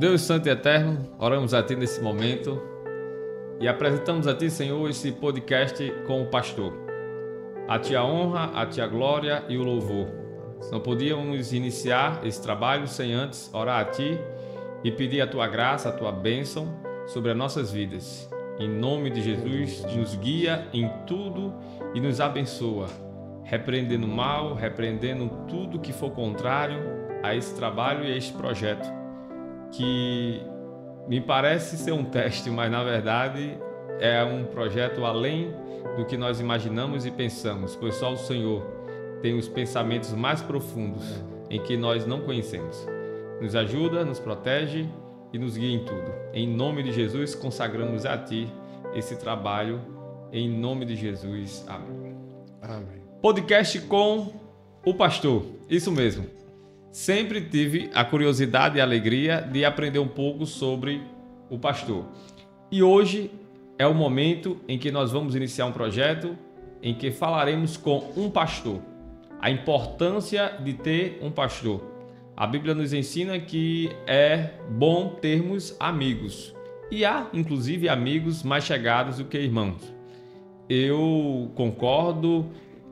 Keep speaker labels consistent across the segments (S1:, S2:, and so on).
S1: Deus Santo e Eterno, oramos a Ti nesse momento e apresentamos a Ti, Senhor, esse podcast com o pastor. A Ti a honra, a Ti a glória e o louvor. Não podíamos iniciar esse trabalho sem antes orar a Ti e pedir a Tua graça, a Tua bênção sobre as nossas vidas. Em nome de Jesus, nos guia em tudo e nos abençoa, repreendendo o mal, repreendendo tudo que for contrário a esse trabalho e a este projeto, que me parece ser um teste, mas na verdade é um projeto além do que nós imaginamos e pensamos, pois só o Senhor tem os pensamentos mais profundos em que nós não conhecemos. Nos ajuda, nos protege e nos guia em tudo. Em nome de Jesus, consagramos a Ti esse trabalho. Em nome de Jesus. Amém.
S2: Amém.
S1: Podcast com o pastor. Isso mesmo. Sempre tive a curiosidade e a alegria de aprender um pouco sobre o pastor. E hoje é o momento em que nós vamos iniciar um projeto em que falaremos com um pastor. A importância de ter um pastor. A Bíblia nos ensina que é bom termos amigos. E há, inclusive, amigos mais chegados do que irmãos. Eu concordo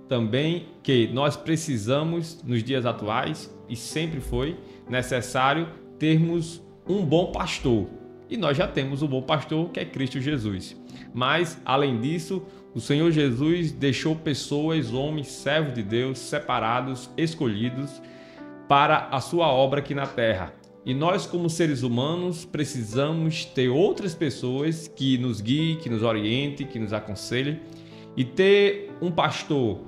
S1: também que nós precisamos, nos dias atuais, e sempre foi necessário termos um bom pastor. E nós já temos um bom pastor, que é Cristo Jesus. Mas, além disso, o Senhor Jesus deixou pessoas, homens, servos de Deus, separados, escolhidos, para a sua obra aqui na terra. E nós, como seres humanos, precisamos ter outras pessoas que nos guiem, que nos orientem, que nos aconselhem. E ter um pastor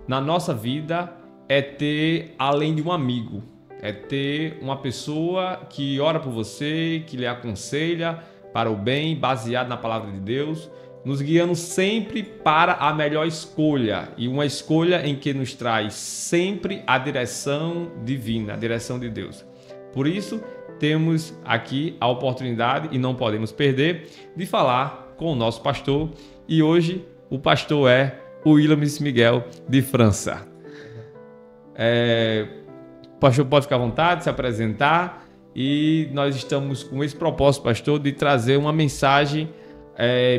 S1: na nossa vida é ter, além de um amigo, é ter uma pessoa que ora por você, que lhe aconselha para o bem, baseado na palavra de Deus, nos guiando sempre para a melhor escolha, e uma escolha em que nos traz sempre a direção divina, a direção de Deus. Por isso, temos aqui a oportunidade, e não podemos perder, de falar com o nosso pastor, e hoje o pastor é o Williams Miguel de França. O pastor pode ficar à vontade, se apresentar, e nós estamos com esse propósito, pastor, de trazer uma mensagem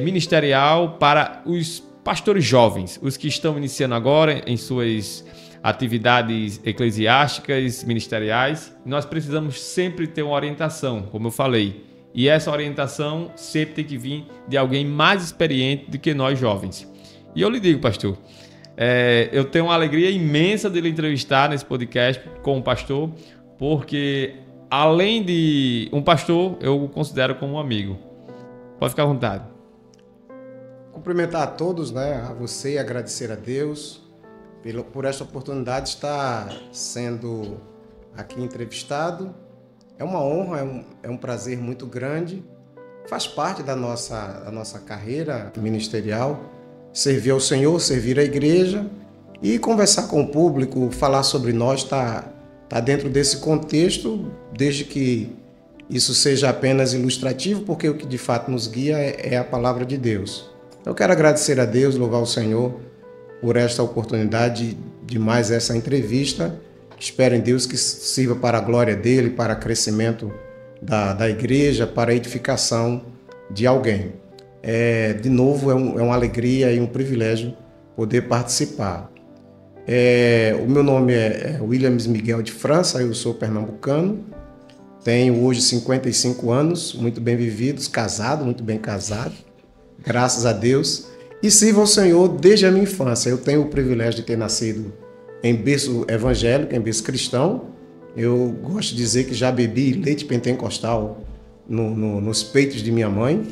S1: ministerial para os pastores jovens, os que estão iniciando agora em suas atividades eclesiásticas, ministeriais. Nós precisamos sempre ter uma orientação, como eu falei, e essa orientação sempre tem que vir de alguém mais experiente do que nós jovens. E eu lhe digo, pastor, eu tenho uma alegria imensa de lhe entrevistar nesse podcast com o pastor, porque além de um pastor, eu o considero como um amigo. Pode ficar à vontade.
S2: Cumprimentar a todos, né? A você e agradecer a Deus por esta oportunidade de estar sendo aqui entrevistado. É uma honra, é um prazer muito grande. Faz parte da nossa carreira ministerial, servir ao Senhor, servir à igreja e conversar com o público, falar sobre nós, está dentro desse contexto, desde que isso seja apenas ilustrativo, porque o que de fato nos guia é a palavra de Deus. Eu quero agradecer a Deus, louvar o Senhor por esta oportunidade de mais essa entrevista. Espero em Deus que sirva para a glória dele, para o crescimento da igreja, para a edificação de alguém. De novo, é uma alegria e um privilégio poder participar. O meu nome é Williams Miguel de França, eu sou pernambucano. Tenho hoje 55 anos, muito bem vividos, casado, muito bem casado, graças a Deus. E sirvo ao Senhor desde a minha infância. Eu tenho o privilégio de ter nascido em berço evangélico, em berço cristão. Eu gosto de dizer que já bebi leite pentecostal nos peitos de minha mãe.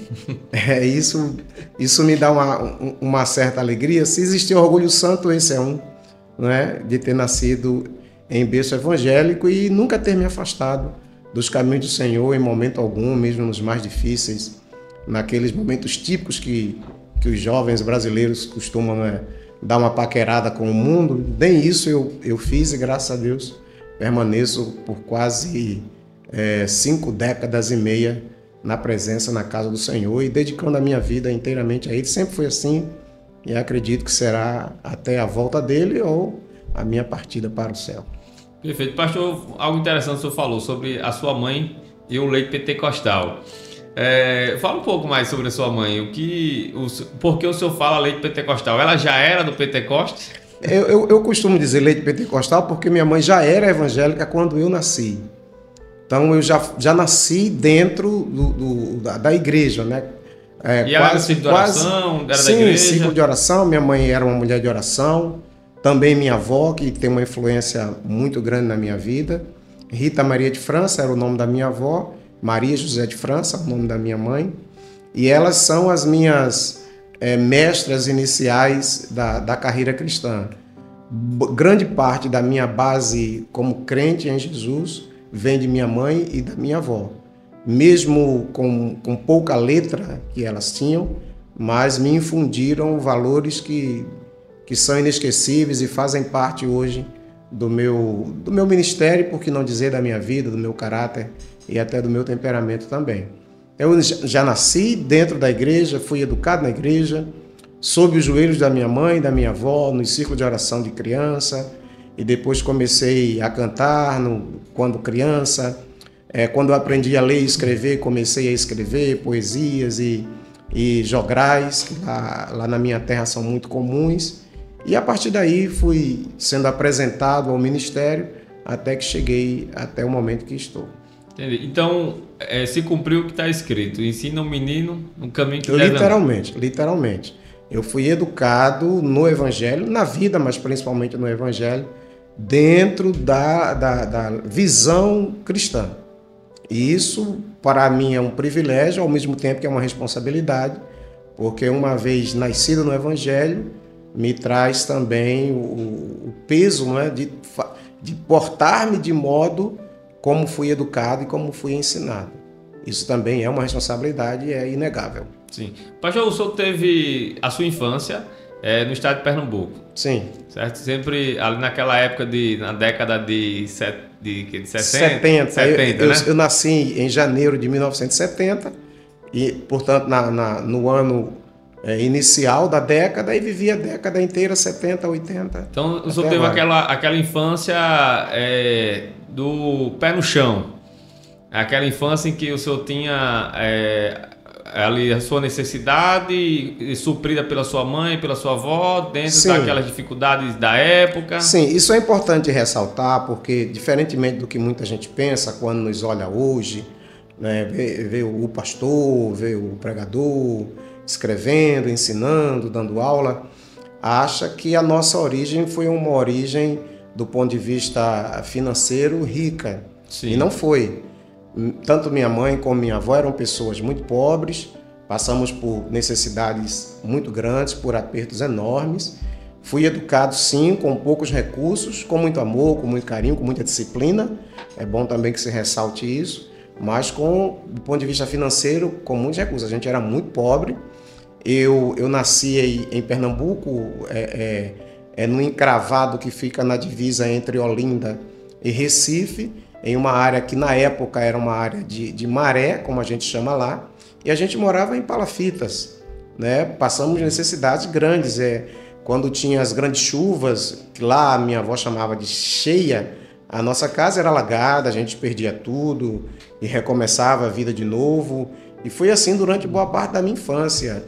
S2: Isso me dá uma certa alegria. Se existir orgulho santo, esse é um, né? De ter nascido em berço evangélico e nunca ter me afastado dos caminhos do Senhor em momento algum, mesmo nos mais difíceis, naqueles momentos típicos que os jovens brasileiros costumam, né, dar uma paquerada com o mundo. Nem isso eu fiz e, graças a Deus, permaneço por quase 5 décadas e meia na presença, na casa do Senhor e dedicando a minha vida inteiramente a Ele. Sempre foi assim e acredito que será até a volta dele ou a minha partida para o céu.
S1: Perfeito. Pastor, algo interessante o senhor falou sobre a sua mãe e o leite pentecostal. Fala um pouco mais sobre a sua mãe. Por que o senhor fala leite pentecostal? Ela já era do Pentecoste?
S2: Eu costumo dizer leite pentecostal porque minha mãe já era evangélica quando eu nasci. Então eu já nasci dentro da igreja, né?
S1: E ela era do círculo de oração? Era da igreja?
S2: Sim, círculo de oração. Minha mãe era uma mulher de oração. Também minha avó, que tem uma influência muito grande na minha vida. Rita Maria de França era o nome da minha avó. Maria José de França, o nome da minha mãe. E elas são as minhas mestras iniciais da carreira cristã. Grande parte da minha base como crente em Jesus vem de minha mãe e da minha avó. Mesmo com pouca letra que elas tinham, mas me infundiram valores que são inesquecíveis e fazem parte hoje do meu ministério, por que não dizer da minha vida, do meu caráter e até do meu temperamento também. Eu já nasci dentro da igreja, fui educado na igreja, sob os joelhos da minha mãe, da minha avó, no círculo de oração de criança, e depois comecei a cantar quando criança. Quando eu aprendi a ler e escrever, comecei a escrever poesias e jograis, que lá na minha terra são muito comuns. E a partir daí fui sendo apresentado ao ministério até que cheguei até o momento que estou.
S1: Entendi. Então, se cumpriu o que está escrito: ensina o menino no caminho que deve andar.
S2: Literalmente. Eu fui educado no Evangelho, na vida, mas principalmente no Evangelho, dentro da visão cristã. E isso, para mim, é um privilégio, ao mesmo tempo que é uma responsabilidade, porque uma vez nascido no Evangelho, me traz também o peso, né, de portar-me de modo como fui educado e como fui ensinado. Isso também é uma responsabilidade e é inegável.
S1: Sim. Pastor, o senhor teve a sua infância no estado de Pernambuco.
S2: Sim.
S1: Certo? Sempre ali naquela época, na década de 60,
S2: 70,
S1: né?
S2: Eu nasci em janeiro de 1970 e, portanto, no ano inicial da década, e vivi a década inteira, 70, 80.
S1: Então, o senhor teve aquela infância do pé no chão. Aquela infância em que o senhor tinha ali a sua necessidade suprida pela sua mãe, pela sua avó, dentro daquelas dificuldades da época.
S2: Sim, isso é importante ressaltar, porque diferentemente do que muita gente pensa quando nos olha hoje, né, vê o pastor, vê o pregador escrevendo, ensinando, dando aula, acha que a nossa origem foi uma origem do ponto de vista financeiro rica. Sim. E não foi. Tanto minha mãe como minha avó eram pessoas muito pobres, passamos por necessidades muito grandes, por apertos enormes. Fui educado, sim, com poucos recursos, com muito amor, com muito carinho, com muita disciplina. É bom também que se ressalte isso, mas do ponto de vista financeiro, com muitos recursos. A gente era muito pobre. Eu nasci em Pernambuco, no encravado que fica na divisa entre Olinda e Recife, em uma área que na época era uma área de maré, como a gente chama lá, e a gente morava em palafitas, né? Passamos necessidades grandes. Quando tinha as grandes chuvas, que lá a minha avó chamava de cheia, a nossa casa era alagada, a gente perdia tudo e recomeçava a vida de novo. E foi assim durante boa parte da minha infância,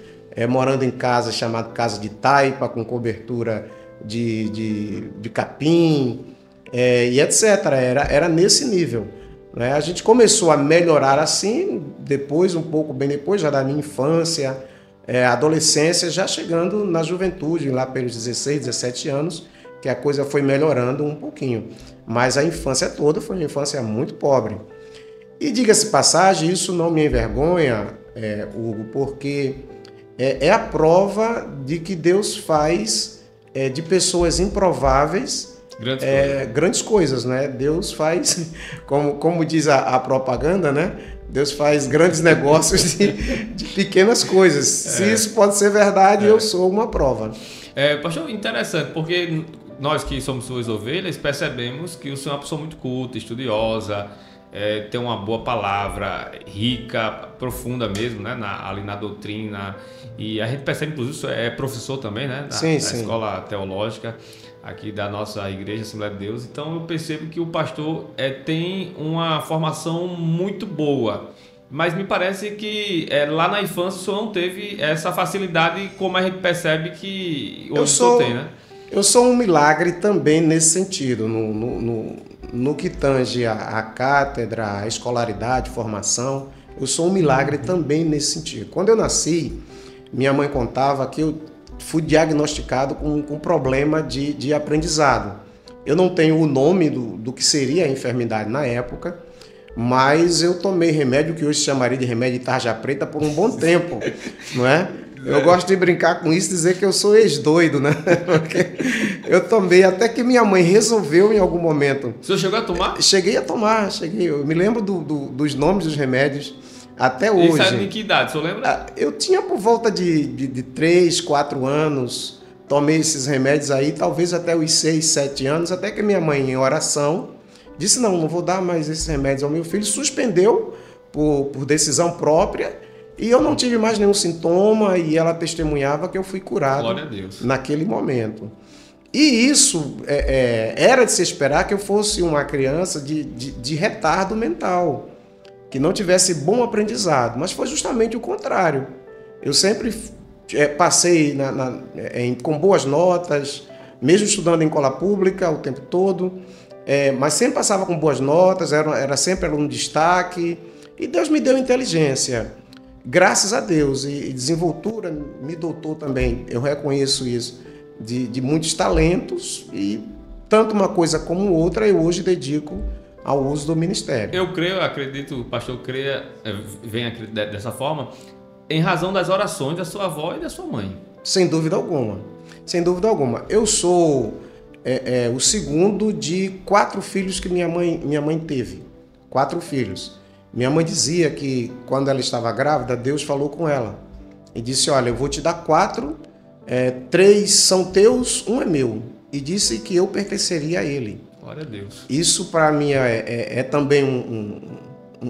S2: morando em casa chamada casa de taipa, com cobertura de capim, e etc. Era nesse nível, né? A gente começou a melhorar assim, depois, um pouco bem depois, já da minha infância, adolescência, já chegando na juventude, lá pelos 16, 17 anos, que a coisa foi melhorando um pouquinho. Mas a infância toda foi uma infância muito pobre. E diga-se passagem, isso não me envergonha, Hugo, porque é a prova de que Deus faz de pessoas improváveis grandes coisas, né? Deus faz, como diz a propaganda, né? Deus faz grandes negócios de pequenas coisas. Se isso pode ser verdade, eu sou uma prova.
S1: Pastor, interessante, porque nós que somos suas ovelhas percebemos que o senhor é uma pessoa muito culta, estudiosa, tem uma boa palavra, rica, profunda mesmo, né? Ali na doutrina. E a gente percebe, inclusive, isso é professor também, né? Da escola teológica aqui da nossa igreja, Assembleia de Deus. Então eu percebo que o pastor tem uma formação muito boa. Mas me parece que lá na infância o senhor não teve essa facilidade como a gente percebe que hoje o senhor tem, né?
S2: Eu sou um milagre também nesse sentido, no que tange a cátedra, a escolaridade, formação. Eu sou um milagre também nesse sentido. Quando eu nasci, minha mãe contava que eu fui diagnosticado com problema de aprendizado. Eu não tenho o nome do que seria a enfermidade na época, mas eu tomei remédio que hoje se chamaria de remédio de tarja preta por um bom tempo, não é? Eu gosto de brincar com isso e dizer que eu sou ex-doido, né? Porque eu tomei até que minha mãe resolveu em algum momento.
S1: O senhor chegou a tomar?
S2: Cheguei a tomar, cheguei. Eu me lembro dos nomes dos remédios até hoje.
S1: E sabe de que idade, o senhor lembra?
S2: Eu tinha por volta de 3, 4 anos, tomei esses remédios aí, talvez até os 6, 7 anos, até que minha mãe, em oração, disse, não vou dar mais esses remédios ao meu filho, suspendeu por decisão própria, e eu não tive mais nenhum sintoma, e ela testemunhava que eu fui curado.
S1: Glória a Deus.
S2: Naquele momento. E isso era de se esperar que eu fosse uma criança de retardo mental, que não tivesse bom aprendizado, mas foi justamente o contrário. Eu sempre passei com boas notas, mesmo estudando em escola pública o tempo todo, mas sempre passava com boas notas, era sempre aluno de destaque, e Deus me deu inteligência, graças a Deus, e desenvoltura me dotou também, eu reconheço isso, de muitos talentos, e tanto uma coisa como outra eu hoje dedico ao uso do ministério.
S1: Eu creio, acredito, o pastor vem dessa forma, em razão das orações da sua avó e da sua mãe.
S2: Sem dúvida alguma, sem dúvida alguma. Eu sou o segundo de 4 filhos que minha mãe teve. 4 filhos. Minha mãe dizia que quando ela estava grávida, Deus falou com ela e disse, olha, eu vou te dar 4, 3 são teus, 1 é meu. E disse que eu pertenceria a ele.
S1: Glória a Deus.
S2: Isso para mim é também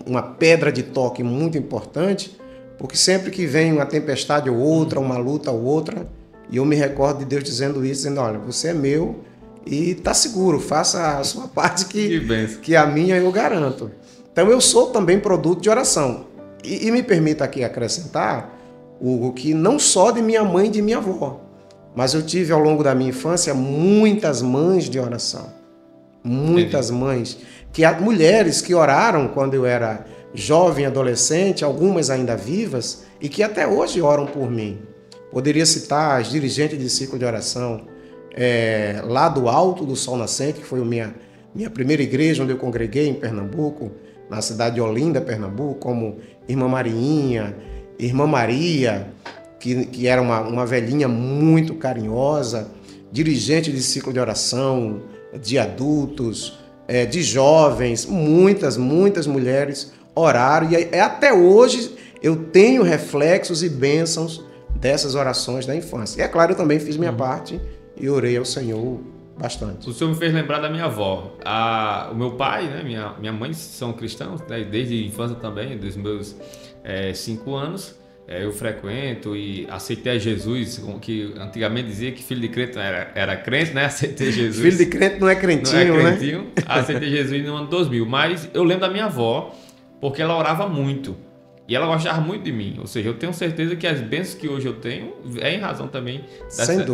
S2: uma pedra de toque muito importante, porque sempre que vem uma tempestade ou outra, uma luta ou outra, e eu me recordo de Deus dizendo isso, dizendo, olha, você é meu e está seguro, faça a sua parte que a minha eu garanto. Então eu sou também produto de oração. E me permita aqui acrescentar, Hugo, que não só de minha mãe e de minha avó, mas eu tive ao longo da minha infância muitas mães de oração. Muitas mães, mulheres que oraram quando eu era jovem, adolescente, algumas ainda vivas, e que até hoje oram por mim. Poderia citar as dirigentes de ciclo de oração, lá do Alto do Sol Nascente, que foi a minha primeira igreja onde eu congreguei em Pernambuco, na cidade de Olinda, Pernambuco, como Irmã Mariinha, Irmã Maria, que era uma velhinha muito carinhosa, dirigente de ciclo de oração, de adultos, de jovens, muitas mulheres oraram, e até hoje eu tenho reflexos e bênçãos dessas orações da infância. E é claro, eu também fiz minha parte e orei ao Senhor bastante.
S1: O senhor me fez lembrar da minha avó. O meu pai, né, minha mãe são cristãos, né, desde a infância também, dos meus 5 anos. Eu frequento e aceitei a Jesus, que antigamente dizia que filho de crente era crente, né? Aceitei Jesus.
S2: Filho de crente não é crentinho,
S1: né? Aceitei Jesus no ano 2000. Mas eu lembro da minha avó, porque ela orava muito. E ela gostava muito de mim. Ou seja, eu tenho certeza que as bênçãos que hoje eu tenho em razão também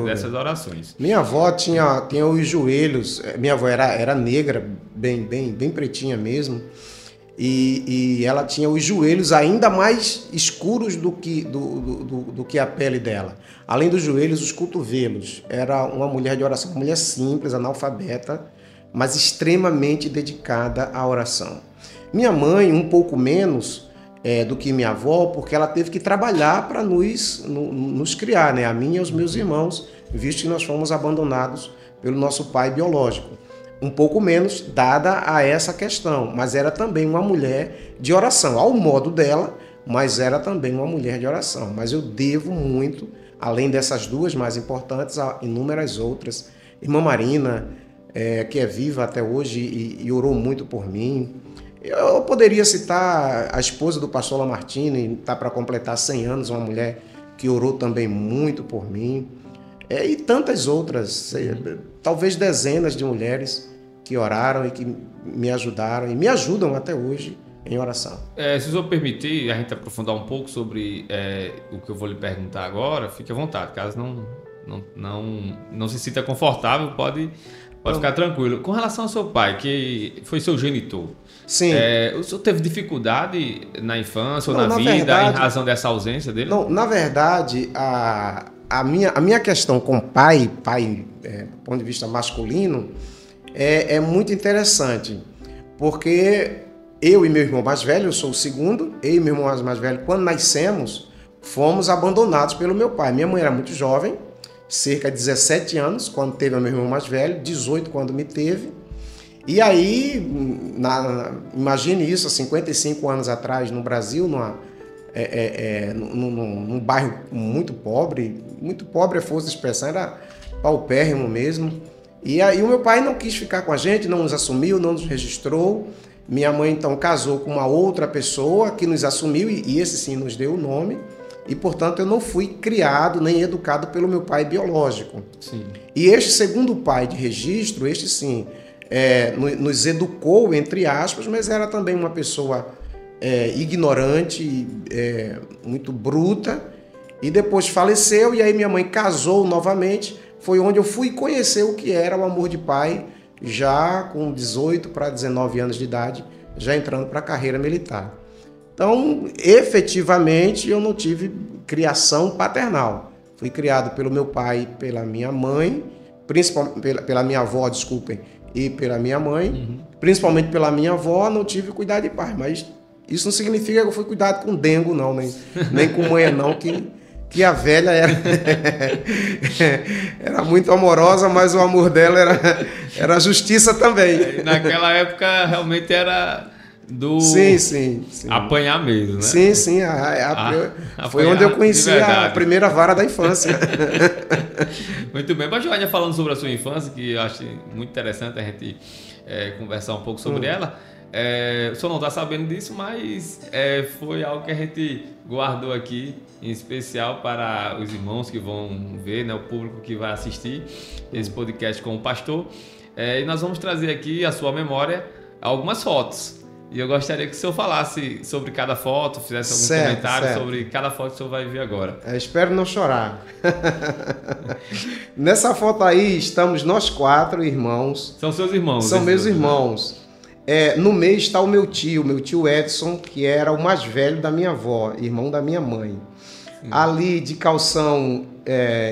S1: dessas orações.
S2: Minha avó tinha os joelhos... Minha avó era negra, bem pretinha mesmo. E ela tinha os joelhos ainda mais escuros do que a pele dela. Além dos joelhos, os cotovelos. Era uma mulher de oração, uma mulher simples, analfabeta, mas extremamente dedicada à oração. Minha mãe, um pouco menos do que minha avó, porque ela teve que trabalhar para nos criar, né? A mim e aos meus irmãos, visto que nós fomos abandonados pelo nosso pai biológico. Um pouco menos dada a essa questão, mas era também uma mulher de oração, ao modo dela, mas era também uma mulher de oração. Mas eu devo muito, além dessas 2 mais importantes, a inúmeras outras. Irmã Marina, que é viva até hoje e orou muito por mim. Eu poderia citar a esposa do pastor Lamartine, está para completar 100 anos, uma mulher que orou também muito por mim, e tantas outras, talvez dezenas de mulheres que oraram e que me ajudaram e me ajudam até hoje em oração.
S1: Se o senhor permitir a gente aprofundar um pouco sobre o que eu vou lhe perguntar agora, fique à vontade. Caso não se sinta confortável, pode ficar tranquilo. Com relação ao seu pai, que foi seu genitor,
S2: sim.
S1: O senhor teve dificuldade na infância ou na vida verdade, em razão dessa ausência dele?
S2: Não, na verdade, a minha questão com pai, do ponto de vista masculino, é muito interessante, porque eu e meu irmão mais velho, eu sou o segundo, eu e meu irmão mais velho, quando nascemos, fomos abandonados pelo meu pai. Minha mãe era muito jovem, cerca de 17 anos, quando teve o meu irmão mais velho, 18 quando me teve. E aí, imagine isso, há 55 anos atrás, no Brasil, num bairro muito pobre é força de expressão, era paupérrimo mesmo. E aí o meu pai não quis ficar com a gente, não nos assumiu, não nos registrou. Minha mãe então casou com uma outra pessoa que nos assumiu e esse sim nos deu o nome. E, portanto, eu não fui criado nem educado pelo meu pai biológico.
S1: Sim.
S2: E este segundo pai de registro, este sim, nos educou, entre aspas, mas era também uma pessoa ignorante, muito bruta. E depois faleceu, e aí minha mãe casou novamente. Foi onde eu fui conhecer o que era o amor de pai, já com 18 para 19 anos de idade, já entrando para a carreira militar. Então, efetivamente, eu não tive criação paternal. Fui criado pelo meu pai e pela minha mãe, principalmente pela minha avó, desculpem, e pela minha mãe. Principalmente pela minha avó, não tive cuidado de pai. Mas isso não significa que eu fui cuidado com dengo, não, nem com mãe, não, que a velha era muito amorosa, mas o amor dela era justiça também.
S1: Naquela época, realmente era...
S2: Sim.
S1: Apanhar mesmo, né?
S2: Sim. Foi onde eu conheci a primeira vara da infância.
S1: Muito bem. Mas, Joânia, falando sobre a sua infância, que eu acho muito interessante a gente conversar um pouco sobre ela. O senhor não está sabendo disso, mas foi algo que a gente guardou aqui, em especial para os irmãos que vão ver, né, o público que vai assistir esse podcast com o pastor. E nós vamos trazer aqui à sua memória algumas fotos. E eu gostaria que o senhor falasse sobre cada foto, fizesse algum comentário sobre cada foto que o senhor vai ver agora.
S2: Espero não chorar. Nessa foto aí estamos nós 4 irmãos.
S1: São seus irmãos?
S2: São meus irmãos. No meio está o meu tio Edson, que era o mais velho da minha avó, irmão da minha mãe. Sim. Ali de calção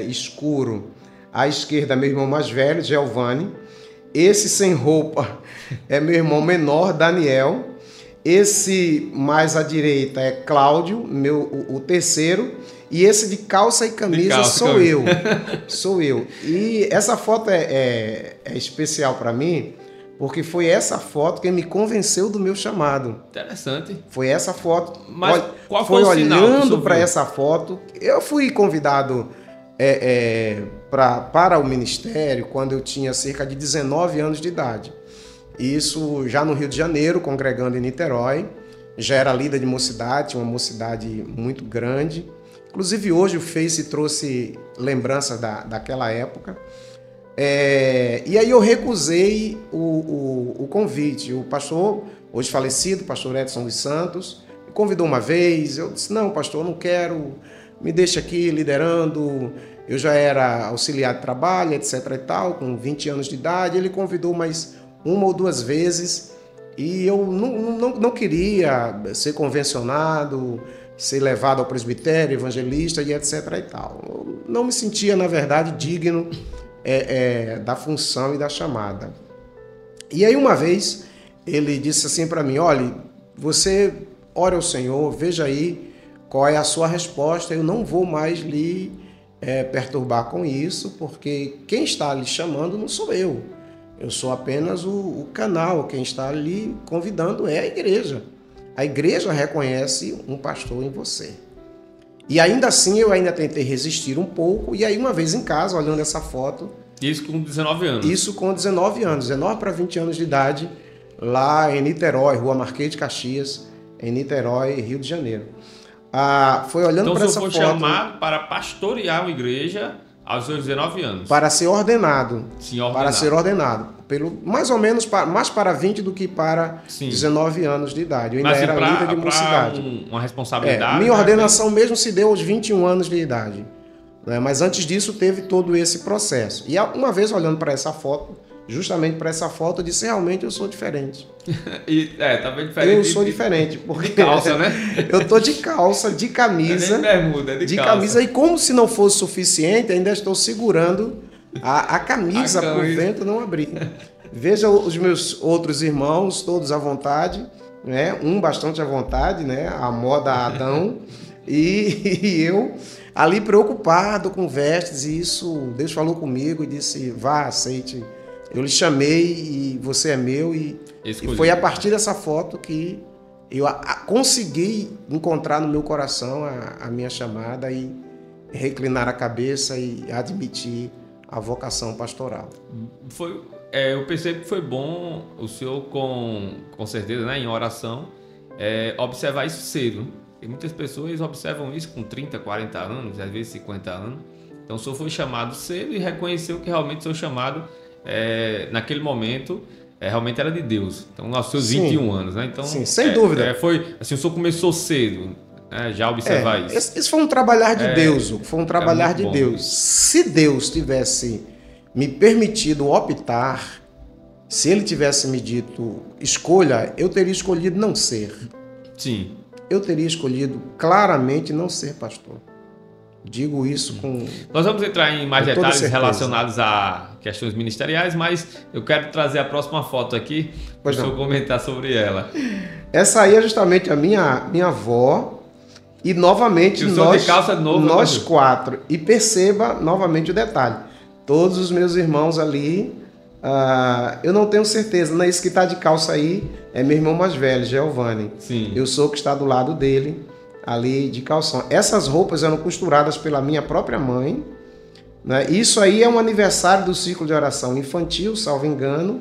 S2: escuro, à esquerda meu irmão mais velho, Giovanni. Esse sem roupa é meu irmão menor, Daniel. Esse mais à direita é Cláudio, o terceiro. E esse de calça e camisa sou eu. Sou eu. E essa foto é especial para mim, porque foi essa foto que me convenceu do meu chamado.
S1: Interessante.
S2: Foi essa foto.
S1: Mas qual foi o sinal?
S2: Olhando para essa foto, eu fui convidado para o ministério quando eu tinha cerca de 19 anos de idade. Isso já no Rio de Janeiro, congregando em Niterói. Já era líder de mocidade, uma mocidade muito grande. Inclusive hoje o Face trouxe lembranças daquela época. E aí eu recusei o convite. O pastor, hoje falecido, o pastor Edson dos Santos, me convidou uma vez. Eu disse, não, pastor, eu não quero, me deixa aqui liderando. Eu já era auxiliar de trabalho, etc. e tal, com 20 anos de idade. Ele convidou mais uma ou duas vezes e eu não queria ser convencionado, ser levado ao presbitério, evangelista e etc. e tal. Eu não me sentia, na verdade, digno da função e da chamada. E aí uma vez ele disse assim para mim, olha, você ore ao Senhor, veja aí qual é a sua resposta, eu não vou mais lhe perturbar com isso, porque quem está lhe chamando não sou eu. Eu sou apenas o canal, quem está ali convidando é a igreja. A igreja reconhece um pastor em você. E ainda assim eu ainda tentei resistir um pouco, e aí uma vez em casa, olhando essa foto...
S1: Isso com 19 anos?
S2: Isso com 19 anos, 19 para 20 anos de idade, lá em Niterói, Rua Marquês de Caxias, em Niterói, Rio de Janeiro. Foi olhando para essa foto...
S1: Então o senhor foi chamado para pastorear uma igreja aos seus 19 anos.
S2: Para ser ordenado.
S1: Sim, ordenado.
S2: Para ser ordenado. Mais ou menos, mais para 20 do que para 19 anos de idade. Eu ainda era líder de mocidade.
S1: Uma responsabilidade.
S2: Minha ordenação mesmo se deu aos 21 anos de idade. Né? Mas antes disso teve todo esse processo. E uma vez olhando para essa foto, justamente para essa foto, eu disse, realmente eu sou diferente.
S1: Tá bem diferente.
S2: Eu sou diferente. Porque
S1: de calça, né?
S2: Eu tô de calça, de camisa.
S1: Nem bermuda, de calça.
S2: Camisa. E como se não fosse suficiente, ainda estou segurando a camisa para o vento não abrir. Veja os meus outros irmãos, todos à vontade, né? Um bastante à vontade, né? A moda Adão. E eu ali preocupado com vestes. E isso, Deus falou comigo e disse, vá, aceite. Eu lhe chamei e você é meu. E foi a partir dessa foto que eu consegui encontrar no meu coração a minha chamada e reclinar a cabeça e admitir a vocação pastoral.
S1: Eu percebo que foi bom o senhor, com certeza, né, em oração, observar isso cedo. E muitas pessoas observam isso com 30, 40 anos, às vezes 50 anos. Então o senhor foi chamado cedo e reconheceu que realmente o seu chamado, naquele momento, realmente era de Deus. Então aos seus 21 anos, né? Então,
S2: sim, sem dúvida.
S1: Foi assim, o senhor começou cedo, já observar isso.
S2: Isso foi um trabalhar de Deus, foi um trabalhar de Deus. Se Deus tivesse me permitido optar, se Ele tivesse me dito escolha, eu teria escolhido não ser.
S1: Sim.
S2: Eu teria escolhido claramente não ser pastor. Digo isso com...
S1: Nós vamos entrar em mais detalhes relacionados a questões ministeriais, mas eu quero trazer a próxima foto aqui para o senhor comentar sobre ela.
S2: Essa aí é justamente a minha avó e novamente
S1: nós, de calça de novo,
S2: nós quatro. E perceba novamente o detalhe. Todos os meus irmãos ali, eu não tenho certeza, não é esse que está de calça aí, é meu irmão mais velho, Giovanni.
S1: Sim.
S2: Eu sou o que está do lado dele, ali de calção. Essas roupas eram costuradas pela minha própria mãe, né? Isso aí é um aniversário do ciclo de oração infantil, salvo engano,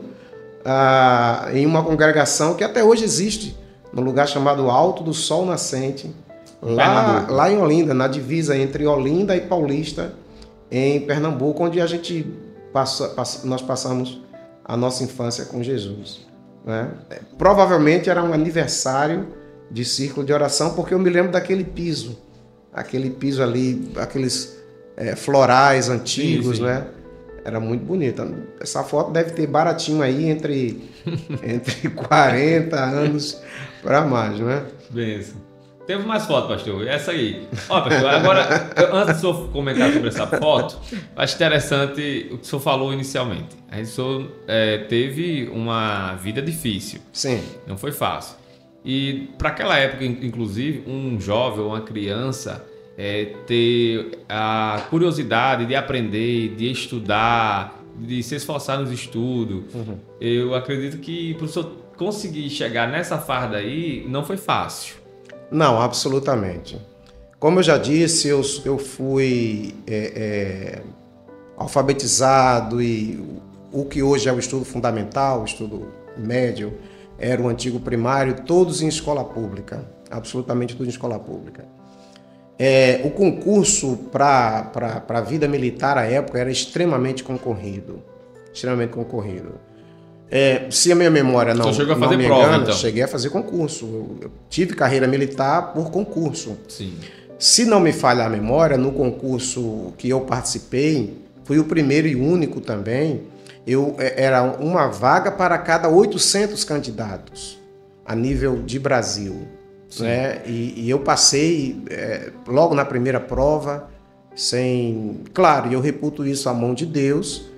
S2: em uma congregação que até hoje existe, num lugar chamado Alto do Sol Nascente, lá em Olinda, na divisa entre Olinda e Paulista, em Pernambuco, onde nós passamos a nossa infância com Jesus. Né? Provavelmente era um aniversário de círculo de oração, porque eu me lembro daquele piso ali, aqueles florais antigos, sim. Né? Era muito bonita. Essa foto deve ter baratinho aí entre 40 anos para mais, não é?
S1: Benção. Temos mais fotos, pastor. Essa aí. Ó, pastor, agora, antes do senhor comentar sobre essa foto, acho interessante o que o senhor falou inicialmente. O senhor teve uma vida difícil.
S2: Sim.
S1: Não foi fácil. E para aquela época, inclusive, um jovem ou uma criança ter a curiosidade de aprender, de estudar, de se esforçar nos estudos, eu acredito que para o senhor conseguir chegar nessa farda aí, não foi fácil.
S2: Não, absolutamente. Como eu já disse, eu fui alfabetizado e o que hoje é o estudo fundamental, o estudo médio, era o antigo primário, todos em escola pública, absolutamente tudo em escola pública. O concurso para a vida militar à época era extremamente concorrido, extremamente concorrido. Se a minha memória não me engana, então. Cheguei a fazer concurso. Eu tive carreira militar por concurso.
S1: Sim.
S2: Se não me falha a memória, no concurso que eu participei, fui o primeiro e único também, era uma vaga para cada 800 candidatos a nível de Brasil. Né? E eu passei logo na primeira prova, Claro, eu reputo isso à mão de Deus,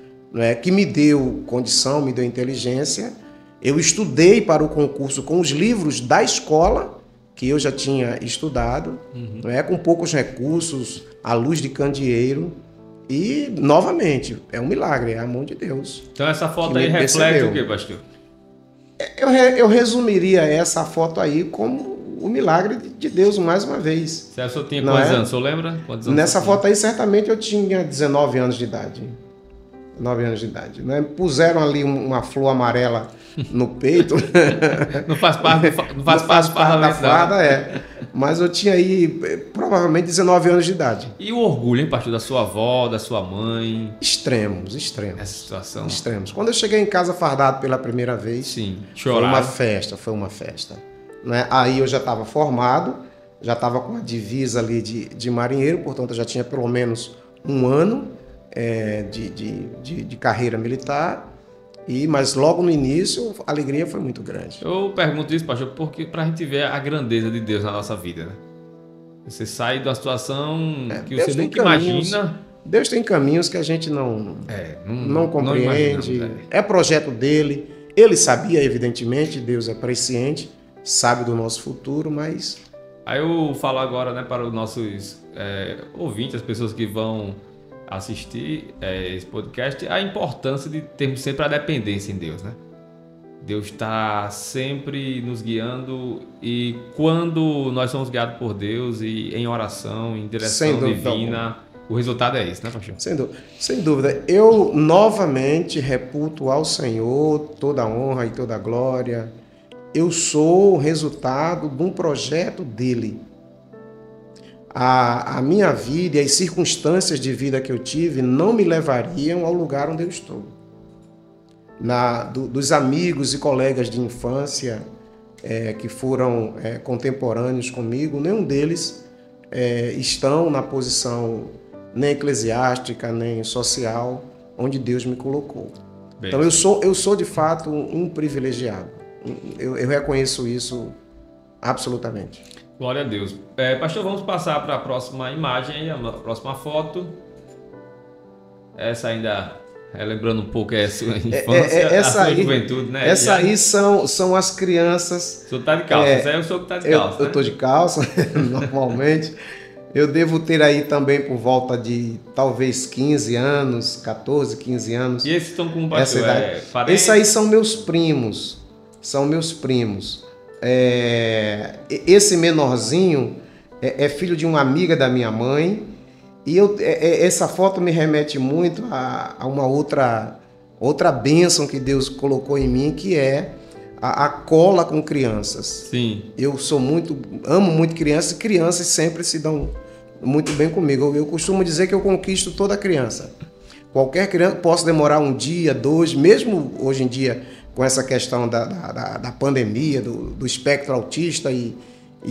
S2: que me deu condição, me deu inteligência. Eu estudei para o concurso com os livros da escola, que eu já tinha estudado, com poucos recursos, à luz de candeeiro. E, novamente, é um milagre, é a mão de Deus.
S1: Então essa foto aí reflete o quê, pastor?
S2: Eu resumiria essa foto aí como o milagre de Deus, mais uma vez.
S1: Você só tinha quantos anos? Você lembra?
S2: Nessa foto aí, certamente, eu tinha 19 anos de idade. 9 anos de idade. Né? Puseram ali uma flor amarela no peito.
S1: Não faz parte, não faz parte
S2: da farda, é. Mas eu tinha aí provavelmente 19 anos de idade.
S1: E o orgulho, hein, pastor, da sua avó, da sua mãe?
S2: Extremos.
S1: Essa situação.
S2: Extremos. Quando eu cheguei em casa fardado pela primeira vez,
S1: sim,
S2: foi uma festa. Né? Aí eu já estava formado, já estava com a divisa ali de marinheiro, portanto eu já tinha pelo menos um ano de carreira militar. Mas logo no início, a alegria foi muito grande.
S1: Eu pergunto isso, pastor, porque para a gente ver a grandeza de Deus na nossa vida, né? Você sai de uma situação que
S2: Deus
S1: você nunca imagina.
S2: Deus tem caminhos que a gente não compreende. Não é projeto dele. Ele sabia, evidentemente, Deus é presciente, sabe do nosso futuro, mas...
S1: Aí eu falo agora, né, para os nossos ouvintes, as pessoas que vão assistir esse podcast, a importância de termos sempre a dependência em Deus, né? Deus está sempre nos guiando e quando nós somos guiados por Deus e em oração, em direção divina, o resultado é esse, né, pastor?
S2: Sem dúvida. Eu novamente reputo ao Senhor toda a honra e toda a glória. Eu sou o resultado de um projeto dele. A minha vida e as circunstâncias de vida que eu tive não me levariam ao lugar onde eu estou. Dos amigos e colegas de infância que foram contemporâneos comigo, nenhum deles estão na posição nem eclesiástica, nem social, onde Deus me colocou. Bem, então eu sou de fato um privilegiado. Eu reconheço isso absolutamente.
S1: Glória a Deus. Pastor, vamos passar para a próxima imagem, a próxima foto. Essa ainda, lembrando um pouco, a sua infância, a sua juventude, né?
S2: Essa aí são as crianças...
S1: O senhor está de calça, essa aí é o senhor que está de calça,
S2: Eu estou de calça, normalmente. Eu devo ter aí também por volta de talvez 15 anos, 14, 15 anos.
S1: E esses estão com o pastor?
S2: Esses aí são meus primos. São meus primos. Esse menorzinho é filho de uma amiga da minha mãe. E essa foto me remete muito a uma outra bênção que Deus colocou em mim, que é a cola com crianças.
S1: Sim.
S2: Eu amo muito crianças, e crianças sempre se dão muito bem comigo. Eu costumo dizer que eu conquisto toda criança. Qualquer criança, posso demorar um dia, 2, mesmo hoje em dia com essa questão da pandemia, do espectro autista e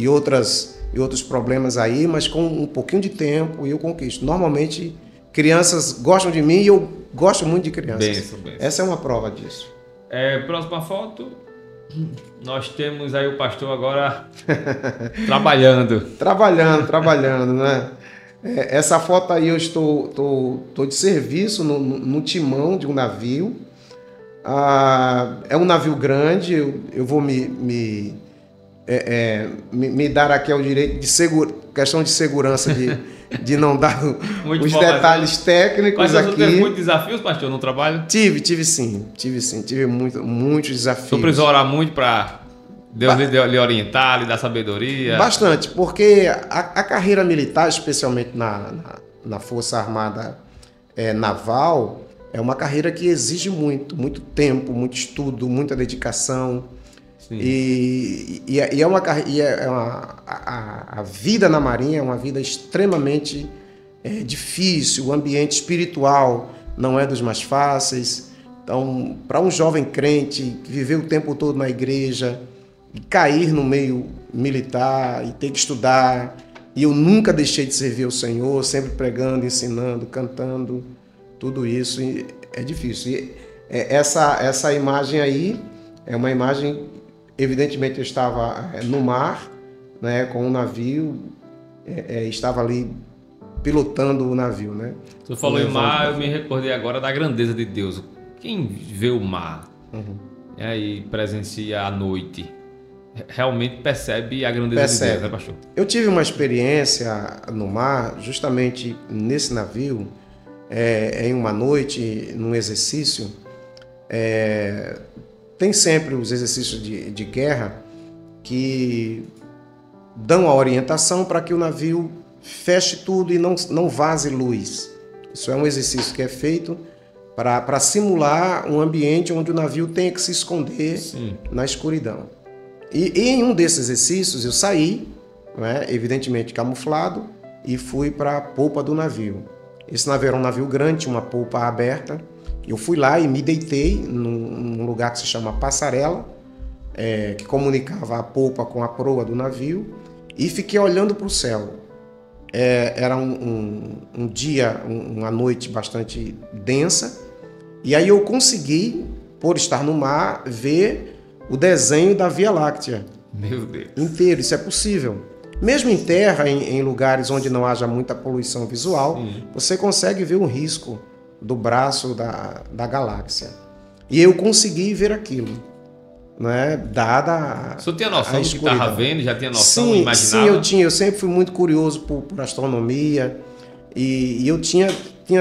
S2: outros problemas aí, mas com um pouquinho de tempo eu conquisto. Normalmente, crianças gostam de mim e eu gosto muito de crianças.
S1: Benção.
S2: Essa é uma prova disso.
S1: Próxima foto. Nós temos aí o pastor agora trabalhando.
S2: Trabalhando, né? Essa foto aí eu estou de serviço no timão de um navio. É um navio grande, eu vou me dar aqui ao direito de questão de segurança de não dar os detalhes técnicos.
S1: Mas
S2: aqui.
S1: Você teve muitos desafios, pastor, no trabalho?
S2: Tive sim. Tive muitos desafios.
S1: Você precisou orar muito para Deus lhe orientar, lhe dar sabedoria?
S2: Bastante, porque a carreira militar, especialmente na Força Armada Naval, é uma carreira que exige muito tempo, muito estudo, muita dedicação. Sim. A vida na Marinha é uma vida extremamente difícil, o ambiente espiritual não é dos mais fáceis. Então, para um jovem crente que viveu o tempo todo na igreja, e cair no meio militar e ter que estudar, e eu nunca deixei de servir ao Senhor, sempre pregando, ensinando, cantando, tudo isso é difícil. E essa imagem aí é uma imagem, evidentemente eu estava no mar, né, com um navio, estava ali pilotando o navio, né?
S1: Você falou em mar, eu me recordei agora da grandeza de Deus. Quem vê o mar e presencia a noite, realmente percebe a grandeza de Deus, né, pastor? Eu tive uma experiência no mar, justamente nesse navio, em uma noite, num exercício. Tem sempre os exercícios de guerra que dão a orientação para que o navio feche tudo e não vaze luz. Isso é um exercício que é feito
S2: para simular um ambiente onde o navio tenha que se esconder na escuridão. E em um desses exercícios eu saí, né, evidentemente camuflado, e fui para a polpa do navio. Esse navio era um navio grande, tinha uma polpa aberta. Eu fui lá e me deitei num lugar que se chama passarela, que comunicava a polpa com a proa do navio, e fiquei olhando para o céu. Era um dia, uma noite bastante densa, e aí eu consegui, por estar no mar, ver o desenho da Via Láctea.
S1: Meu Deus. Inteiro,
S2: isso é possível. Mesmo em terra, em lugares onde não haja muita poluição visual, você consegue ver o risco do braço da galáxia. E eu consegui ver aquilo, né? Dada
S1: Você tinha noção do que estava vendo? Já tinha noção? Imaginava?
S2: Sim, eu tinha. Eu sempre fui muito curioso por astronomia e eu tinha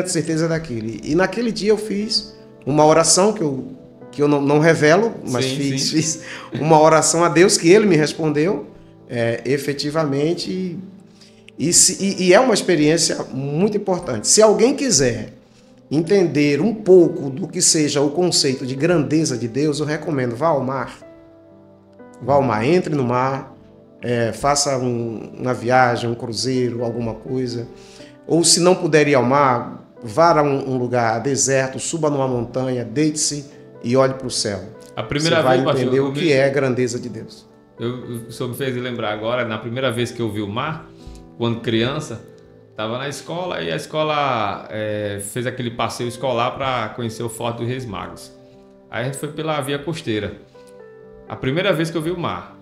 S2: certeza daquilo. E naquele dia eu fiz uma oração que eu não revelo, mas fiz uma oração a Deus que Ele me respondeu efetivamente. E é uma experiência muito importante. Se alguém quiser entender um pouco do que seja o conceito de grandeza de Deus, eu recomendo, vá ao mar. Vá ao mar, entre no mar, faça uma viagem, um cruzeiro, alguma coisa. Ou se não puder ir ao mar, vá a um lugar deserto, suba numa montanha, deite-se e olhe para o céu.
S1: A primeira
S2: Você vai
S1: vez,
S2: entender o que é a grandeza de Deus.
S1: O senhor me fez lembrar agora, na primeira vez que eu vi o mar, quando criança, estava na escola e a escola fez aquele passeio escolar para conhecer o Forte dos Reis Magos. Aí a gente foi pela via costeira. A primeira vez que eu vi o mar.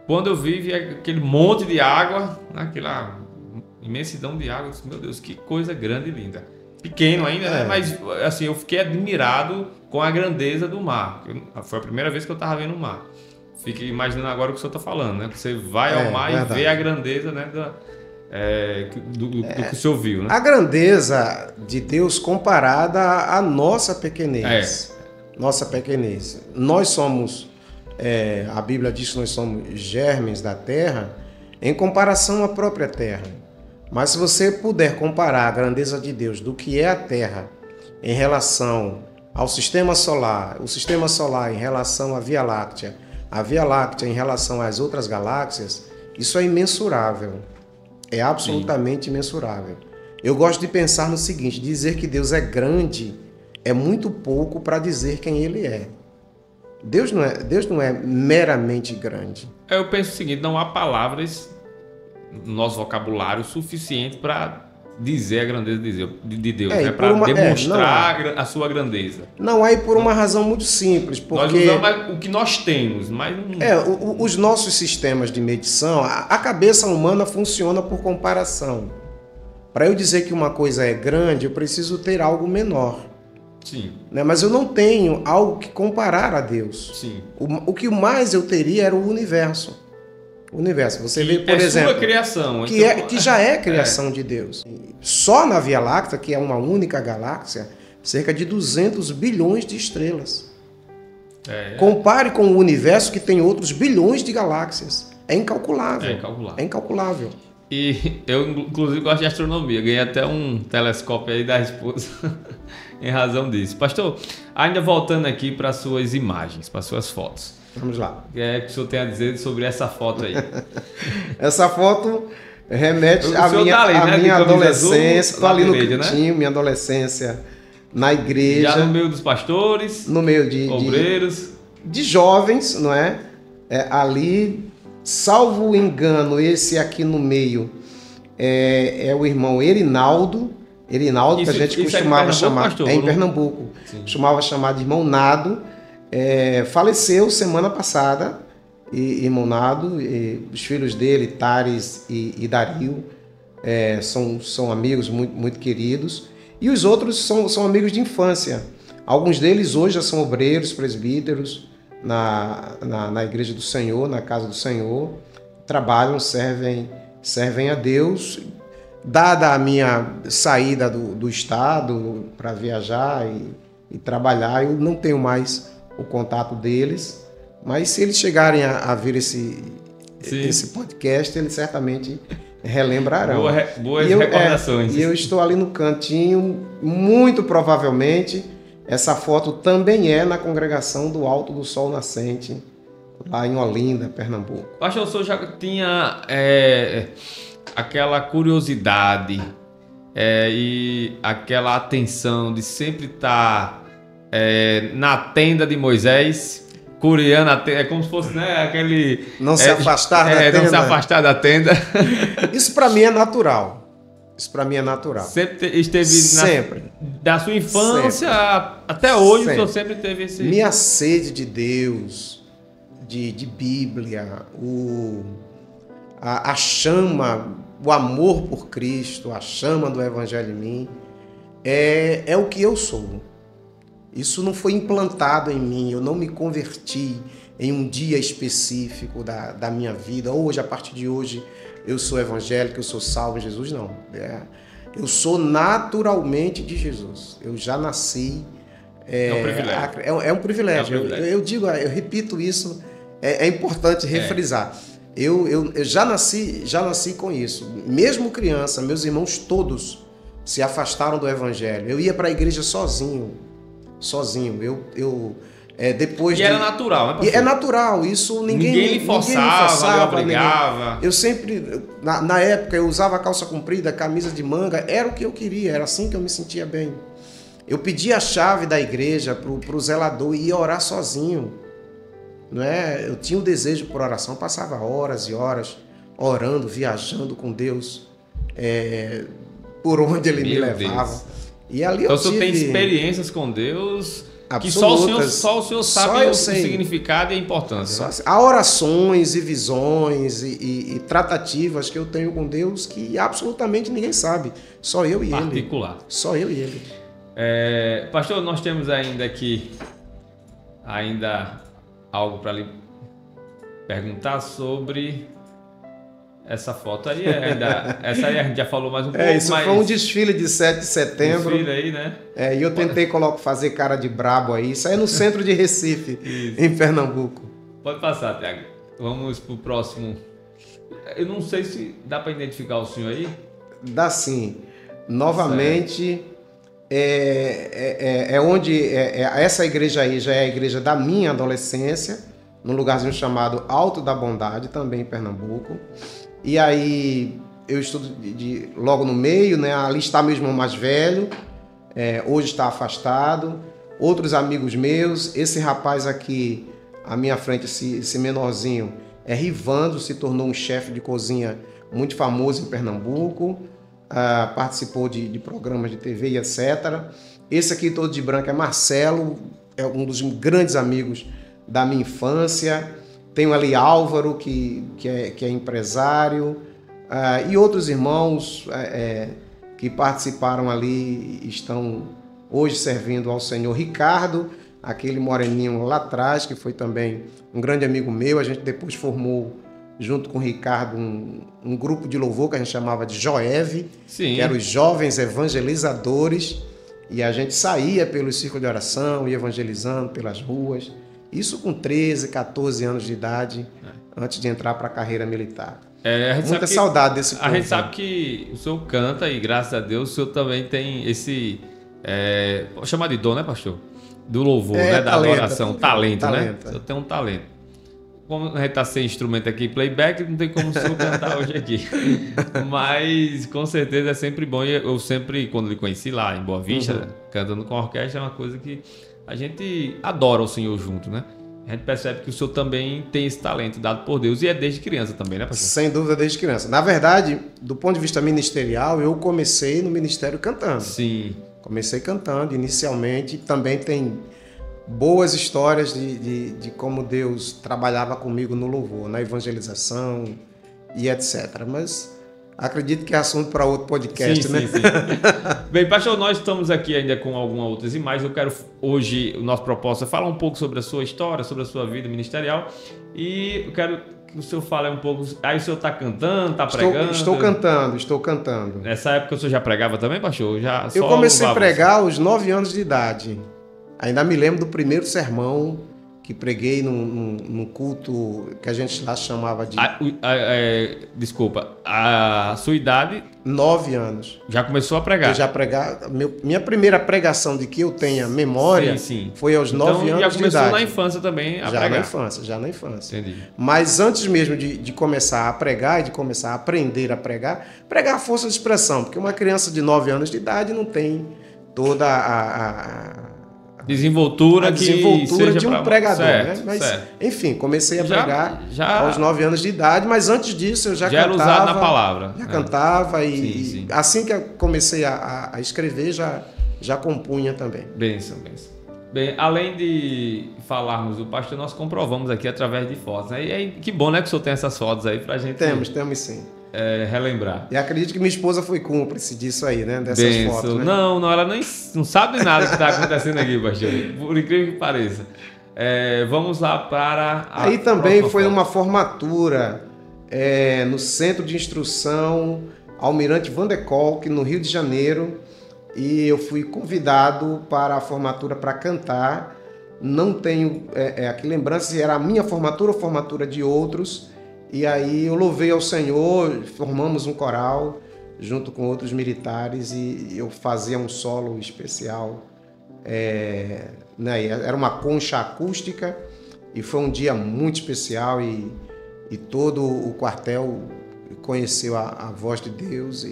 S1: Quando eu vi aquele monte de água, aquela imensidão de água, eu disse, meu Deus, que coisa grande e linda. Pequeno ainda, né? Mas assim, eu fiquei admirado com a grandeza do mar. Foi a primeira vez que eu estava vendo o mar. Fique imaginando agora o que o senhor está falando, né? Você vai ao mar e vê a grandeza, né, do que o senhor viu, né?
S2: A grandeza de Deus comparada à nossa pequenez. Nossa pequenez. Nós somos, a Bíblia diz que nós somos germes da terra em comparação à própria terra. Mas se você puder comparar a grandeza de Deus do que é a terra em relação ao sistema solar, o sistema solar em relação à Via Láctea, a Via Láctea em relação às outras galáxias, isso é imensurável. É absolutamente imensurável. Eu gosto de pensar no seguinte, dizer que Deus é grande é muito pouco para dizer quem Ele é. Deus não é meramente grande.
S1: Eu penso o seguinte, não há palavras no nosso vocabulário suficiente para dizer a grandeza de Deus, né? Para demonstrar a sua grandeza.
S2: Não, aí por uma razão muito simples, porque...
S1: Nós usamos o que nós temos, mas...
S2: os nossos sistemas de medição, a cabeça humana funciona por comparação. Para eu dizer que uma coisa é grande, eu preciso ter algo menor.
S1: Sim.
S2: Né? Mas eu não tenho algo que comparar a Deus.
S1: Sim.
S2: O que mais eu teria era o universo. O universo. Você vê, por exemplo,
S1: sua criação,
S2: que já é criação de Deus. Só na Via Láctea, que é uma única galáxia, cerca de 200 bilhões de estrelas. Compare com o universo que tem outros bilhões de galáxias. É incalculável. É incalculável.
S1: E eu, inclusive, gosto de astronomia. Ganhei até um telescópio aí da esposa em razão disso. Pastor, ainda voltando aqui para as suas imagens, para as suas fotos.
S2: Vamos lá.
S1: O que é que o senhor tem a dizer sobre essa foto aí?
S2: Essa foto remete à minha adolescência. Estou ali no cantinho, né? Minha adolescência na igreja.
S1: Já no meio dos pastores,
S2: no meio de
S1: obreiros.
S2: De jovens, não é? Ali, salvo o engano, esse aqui no meio é o irmão Erinaldo. Erinaldo, que a gente costumava chamar...
S1: Pastor,
S2: em Pernambuco. Sim. Costumava chamar de irmão Nado. Faleceu semana passada, irmão Nado, os filhos dele, Tares e Dario, são amigos muito, muito queridos, e os outros são amigos de infância. Alguns deles hoje já são obreiros, presbíteros, na igreja do Senhor, na casa do Senhor, trabalham, servem a Deus. Dada a minha saída do estado para viajar e trabalhar, eu não tenho mais o contato deles, mas se eles chegarem a ver esse podcast, eles certamente relembrarão.
S1: Boas recordações.
S2: E eu estou ali no cantinho, muito provavelmente Essa foto também é na congregação do Alto do Sol Nascente, lá em Olinda, Pernambuco.
S1: Pastor, o senhor já tinha aquela curiosidade e aquela atenção de sempre estar na tenda de Moisés, curiando a tenda, é como se fosse, né, aquele...
S2: Não se afastar da tenda.
S1: Não se afastar da tenda.
S2: Isso para mim é natural. Isso para mim é natural.
S1: Sempre esteve
S2: sempre.
S1: Da sua infância até hoje, o senhor sempre teve esse...
S2: Minha sede de Deus, de Bíblia, a chama, o amor por Cristo, a chama do Evangelho em mim, é o que eu sou. Isso não foi implantado em mim, eu não me converti em um dia específico da minha vida. Hoje, a partir de hoje, eu sou evangélico, eu sou salvo em Jesus, não. Eu sou naturalmente de Jesus. Eu já nasci...
S1: É um privilégio.
S2: É um privilégio. Eu digo, eu repito isso, é importante refrisar. Eu já nasci com isso. Mesmo criança, meus irmãos todos se afastaram do evangelho. Eu ia para a igreja sozinho. Depois
S1: era natural, né, pastor?
S2: É natural, isso ninguém
S1: lhe forçava, lhe obrigava.
S2: Eu sempre, na época, eu usava calça comprida, camisa de manga, era o que eu queria, era assim que eu me sentia bem. Eu pedia a chave da igreja para o zelador e ia orar sozinho. Não é? Eu tinha o desejo por oração, passava horas e horas orando, viajando com Deus, por onde Ele me levava.
S1: Deus.
S2: E ali
S1: então
S2: eu
S1: você tem experiências com Deus
S2: absolutas,
S1: que só o senhor sabe o significado e a importância.
S2: Há orações e visões e tratativas que eu tenho com Deus que absolutamente ninguém sabe. Só eu e Ele.
S1: Particular.
S2: Só eu e Ele.
S1: Pastor, nós temos ainda aqui algo para lhe perguntar sobre essa foto aí. Essa aí a gente já falou mais um pouco.
S2: Isso foi um desfile de 7 de setembro.
S1: Desfile aí, né?
S2: E eu tentei fazer cara de brabo aí. Isso aí é no centro de Recife, em Pernambuco.
S1: Pode passar, Tiago. Vamos pro próximo. Eu não sei se dá para identificar o senhor aí.
S2: Dá sim. Novamente, essa igreja aí já é a igreja da minha adolescência, num lugarzinho chamado Alto da Bondade, também em Pernambuco. E aí eu estudo logo no meio, né? Ali está meu irmão mais velho, hoje está afastado. Outros amigos meus, esse rapaz aqui à minha frente, esse menorzinho, é Rivandro, se tornou um chefe de cozinha muito famoso em Pernambuco, participou de programas de TV e etc. Esse aqui todo de branco é Marcelo, é um dos grandes amigos da minha infância. Tenho ali Álvaro, que é empresário, e outros irmãos que participaram ali estão hoje servindo ao Senhor. Ricardo, aquele moreninho lá atrás, que foi também um grande amigo meu. A gente depois formou, junto com o Ricardo, um grupo de louvor que a gente chamava de Joeve, que eram os Jovens Evangelizadores, e a gente saía pelos círculos de oração, ia evangelizando pelas ruas. Isso com 13, 14 anos de idade, antes de entrar para a carreira militar. Muita saudade desse povo.
S1: A gente sabe que o senhor canta e, graças a Deus, o senhor também tem esse... Vou chamar de dom, né, pastor? Do louvor, né? Da adoração. Talento, né? O senhor tem um talento. Como a gente está sem instrumento aqui, playback, não tem como o senhor cantar hoje aqui. Mas, com certeza, é sempre bom. Eu sempre, quando lhe conheci lá em Boa Vista, cantando com a orquestra, é uma coisa que... A gente adora o Senhor junto, né? A gente percebe que o senhor também tem esse talento dado por Deus e é desde criança também, né, pastor?
S2: Sem dúvida, desde criança. Na verdade, do ponto de vista ministerial, eu comecei no ministério cantando.
S1: Sim.
S2: Comecei cantando inicialmente. Também tem boas histórias de como Deus trabalhava comigo no louvor, na evangelização e etc. Mas... acredito que é assunto para outro podcast, né? Sim.
S1: Bem, pastor, nós estamos aqui ainda com algumas outras imagens. Eu quero hoje, o nosso propósito é falar um pouco sobre a sua história, sobre a sua vida ministerial. E eu quero que o senhor fale um pouco... Aí o senhor está cantando, está pregando?
S2: Estou cantando.
S1: Nessa época o senhor já pregava também, pastor?
S2: Eu comecei a pregar aos 9 anos de idade. Ainda me lembro do primeiro sermão que preguei num culto que a gente lá chamava de...
S1: Desculpa, a sua idade...
S2: 9 anos.
S1: Já começou a pregar?
S2: Eu já pregava. Minha primeira pregação de que eu tenha memória foi aos 9 anos de idade.
S1: Já começou na infância também a pregar?
S2: Já na infância.
S1: Entendi.
S2: Mas antes mesmo de começar a pregar e de começar a aprender a pregar a força de expressão, porque uma criança de 9 anos de idade não tem toda a desenvoltura de um pregador,
S1: certo,
S2: né? Mas,
S1: certo.
S2: Enfim, comecei a pregar aos 9 anos de idade, mas antes disso eu já cantava.
S1: Era usado na palavra.
S2: Já cantava
S1: sim.
S2: Assim que eu comecei a escrever, já compunha também.
S1: Benção. Bem, além de falarmos do pastor, nós comprovamos aqui através de fotos, né? E aí, que bom, né, que o senhor tem essas fotos aí pra gente...
S2: Temos sim.
S1: Relembrar.
S2: E acredito que minha esposa foi cúmplice disso aí, né? Dessas fotos, né?
S1: Não, ela nem não sabe nada do que está acontecendo aqui, pastor. Por incrível que pareça. Vamos lá para a...
S2: Aí também foi uma formatura no Centro de Instrução Almirante Van de Kolk, no Rio de Janeiro, e eu fui convidado para a formatura para cantar. Não tenho aqui lembrança se era a minha formatura ou formatura de outros. E aí eu louvei ao Senhor, formamos um coral junto com outros militares e eu fazia um solo especial. Né? Era uma concha acústica e foi um dia muito especial e todo o quartel conheceu a voz de Deus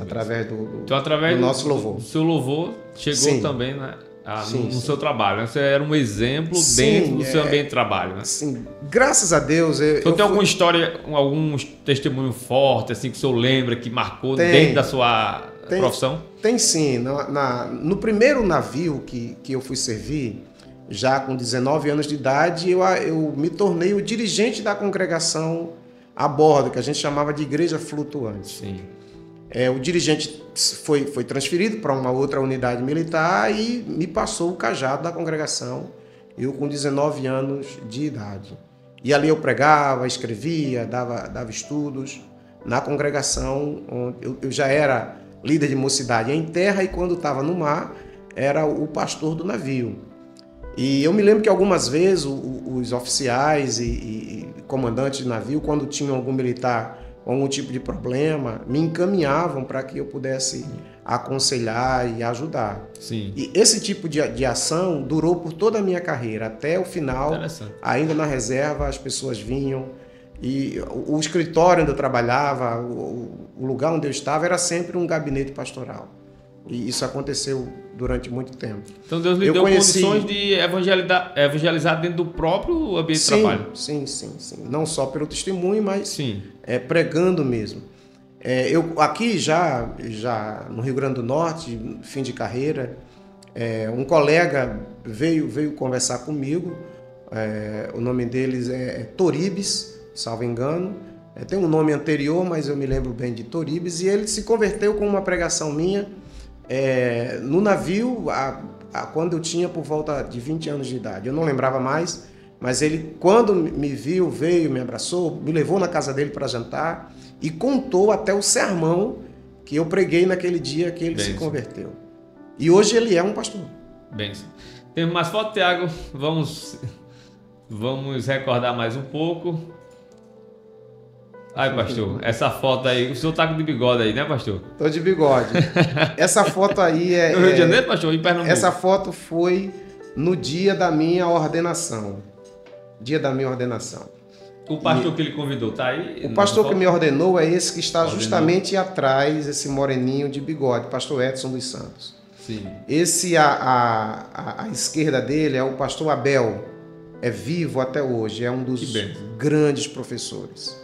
S2: através do nosso louvor.
S1: O seu louvor chegou também, né? No seu trabalho, né? Você era um exemplo dentro do seu ambiente de trabalho, né?
S2: Sim, graças a Deus.
S1: Você tem alguma história, algum testemunho forte, assim, que o senhor lembra, que marcou dentro da sua profissão?
S2: Tem sim. No primeiro navio que eu fui servir, já com 19 anos de idade, eu me tornei o dirigente da congregação a bordo, que a gente chamava de igreja flutuante.
S1: Sim.
S2: O dirigente foi transferido para uma outra unidade militar e me passou o cajado da congregação, eu com 19 anos de idade. E ali eu pregava, escrevia, dava estudos na congregação, onde eu já era líder de mocidade em terra e quando estava no mar era o pastor do navio. E eu me lembro que algumas vezes os oficiais e comandantes de navio, quando tinham algum militar com algum tipo de problema, me encaminhavam para que eu pudesse aconselhar e ajudar.
S1: Sim.
S2: E esse tipo de ação durou por toda a minha carreira, até o final. Ainda na reserva, as pessoas vinham e o escritório onde eu trabalhava, o lugar onde eu estava, era sempre um gabinete pastoral. E isso aconteceu durante muito tempo.
S1: Então Deus lhe deu condições de evangelizar dentro do próprio ambiente de trabalho.
S2: Sim. Não só pelo testemunho, mas pregando mesmo. Eu aqui já no Rio Grande do Norte, fim de carreira, um colega veio conversar comigo. O nome deles é Toribes, salvo engano. Tem um nome anterior, mas eu me lembro bem de Toribes. E ele se converteu com uma pregação minha no navio, quando eu tinha por volta de 20 anos de idade. Eu não lembrava mais, mas ele, quando me viu, veio, me abraçou, me levou na casa dele para jantar e contou até o sermão que eu preguei naquele dia que ele se converteu. E hoje ele é um pastor.
S1: Benção. Temos mais foto, Tiago? Vamos recordar mais um pouco. Ai, pastor, essa foto aí, o senhor tá de bigode aí, né, pastor?
S2: Tô de bigode. Essa foto aí é...
S1: No Rio de Janeiro, pastor? Em Pernambuco?
S2: Essa foto foi no dia da minha ordenação. Dia da minha ordenação.
S1: O pastor que ele convidou tá aí?
S2: O pastor que me ordenou é esse que está justamente atrás, esse moreninho de bigode, pastor Edson dos Santos.
S1: Sim.
S2: Esse, à esquerda dele, é o pastor Abel. É vivo até hoje, é um dos grandes professores.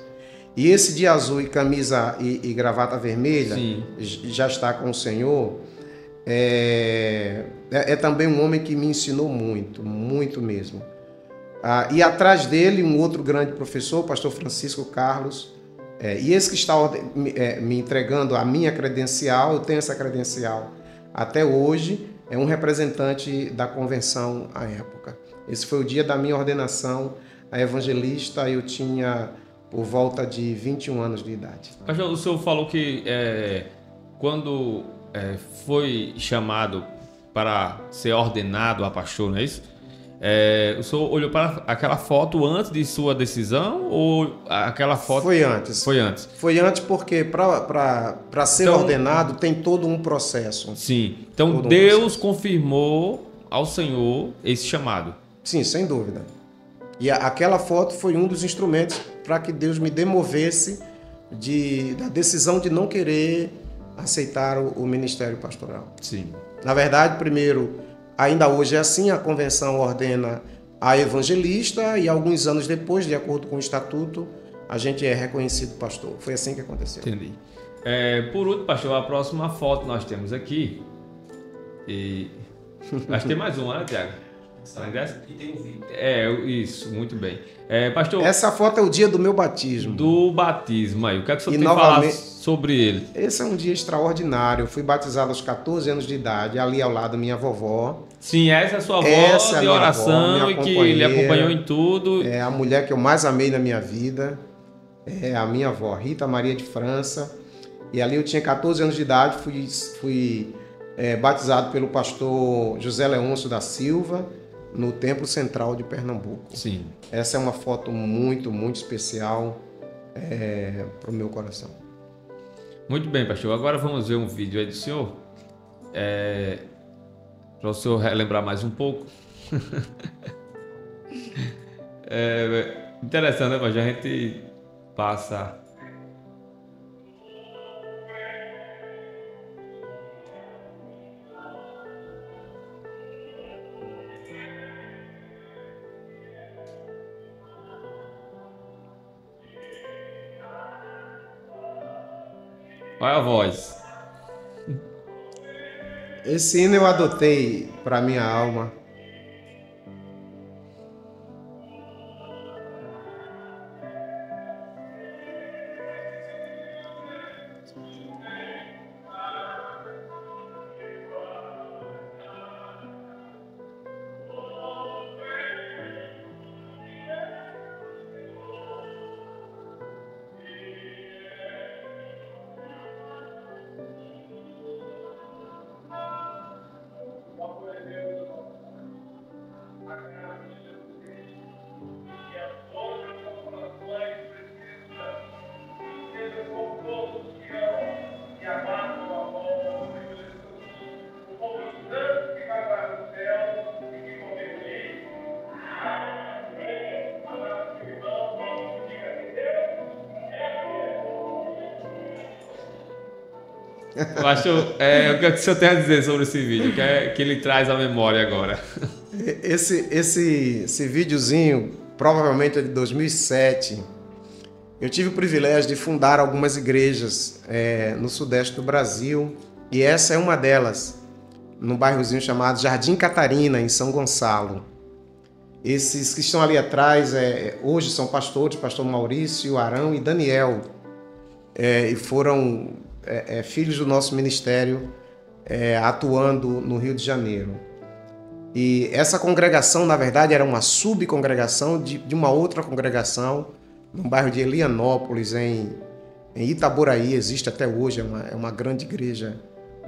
S2: E esse de azul e camisa e gravata vermelha, já está com o Senhor, é também um homem que me ensinou muito, muito mesmo. E atrás dele, um outro grande professor, o pastor Francisco Carlos, e esse que está me entregando a minha credencial, eu tenho essa credencial até hoje, é um representante da convenção à época. Esse foi o dia da minha ordenação a evangelista, eu tinha por volta de 21 anos de idade.
S1: Pastor, o senhor falou que quando foi chamado para ser ordenado a pastor, não é isso? O senhor olhou para aquela foto antes de sua decisão ou aquela foto...
S2: Foi antes.
S1: Foi antes.
S2: Foi antes porque para ser ordenado tem todo um processo.
S1: Sim. Então Deus confirmou ao Senhor esse chamado.
S2: Sim, sem dúvida. E aquela foto foi um dos instrumentos para que Deus me demovesse da decisão de não querer aceitar o ministério pastoral.
S1: Sim.
S2: Na verdade, primeiro, ainda hoje é assim, a convenção ordena a evangelista e alguns anos depois, de acordo com o estatuto, a gente é reconhecido pastor. Foi assim que aconteceu.
S1: Entendi. Por último, pastor, a próxima foto nós temos aqui. Acho que tem mais uma, né, Tiago?
S3: E tem um vídeo.
S1: Isso, muito bem. Pastor,
S2: essa foto é o dia do meu batismo.
S1: Do batismo aí. O que é que o senhor
S2: E
S1: tem
S2: novamente,
S1: que falar sobre ele?
S2: Esse é um dia extraordinário. Eu fui batizado aos 14 anos de idade, ali ao lado da minha vovó.
S1: Sim, essa é a sua avó
S2: Essa
S1: de
S2: é a
S1: oração
S2: avó,
S1: e que lhe acompanhou em tudo.
S2: É a mulher que eu mais amei na minha vida. É a minha avó, Rita Maria de França. E ali eu tinha 14 anos de idade, fui batizado pelo pastor José Leôncio da Silva, no Templo Central de Pernambuco.
S1: Sim.
S2: Essa é uma foto muito, muito especial para o meu coração.
S1: Muito bem, pastor. Agora vamos ver um vídeo aí do senhor. Para o senhor relembrar mais um pouco. Interessante, né, pastor? A gente passa... Olha a voz.
S2: Esse hino eu adotei para minha alma.
S1: Eu acho, o que o senhor tem a dizer sobre esse vídeo? Que ele traz à memória agora.
S2: Esse videozinho, provavelmente é de 2007. Eu tive o privilégio de fundar algumas igrejas no sudeste do Brasil. E essa é uma delas, num bairrozinho chamado Jardim Catarina, em São Gonçalo. Esses que estão ali atrás hoje são pastores, pastor Maurício, Arão e Daniel. E foram filhos do nosso ministério atuando no Rio de Janeiro. E essa congregação, na verdade, era uma subcongregação de uma outra congregação, no bairro de Elianópolis, em Itaboraí, existe até hoje, é uma grande igreja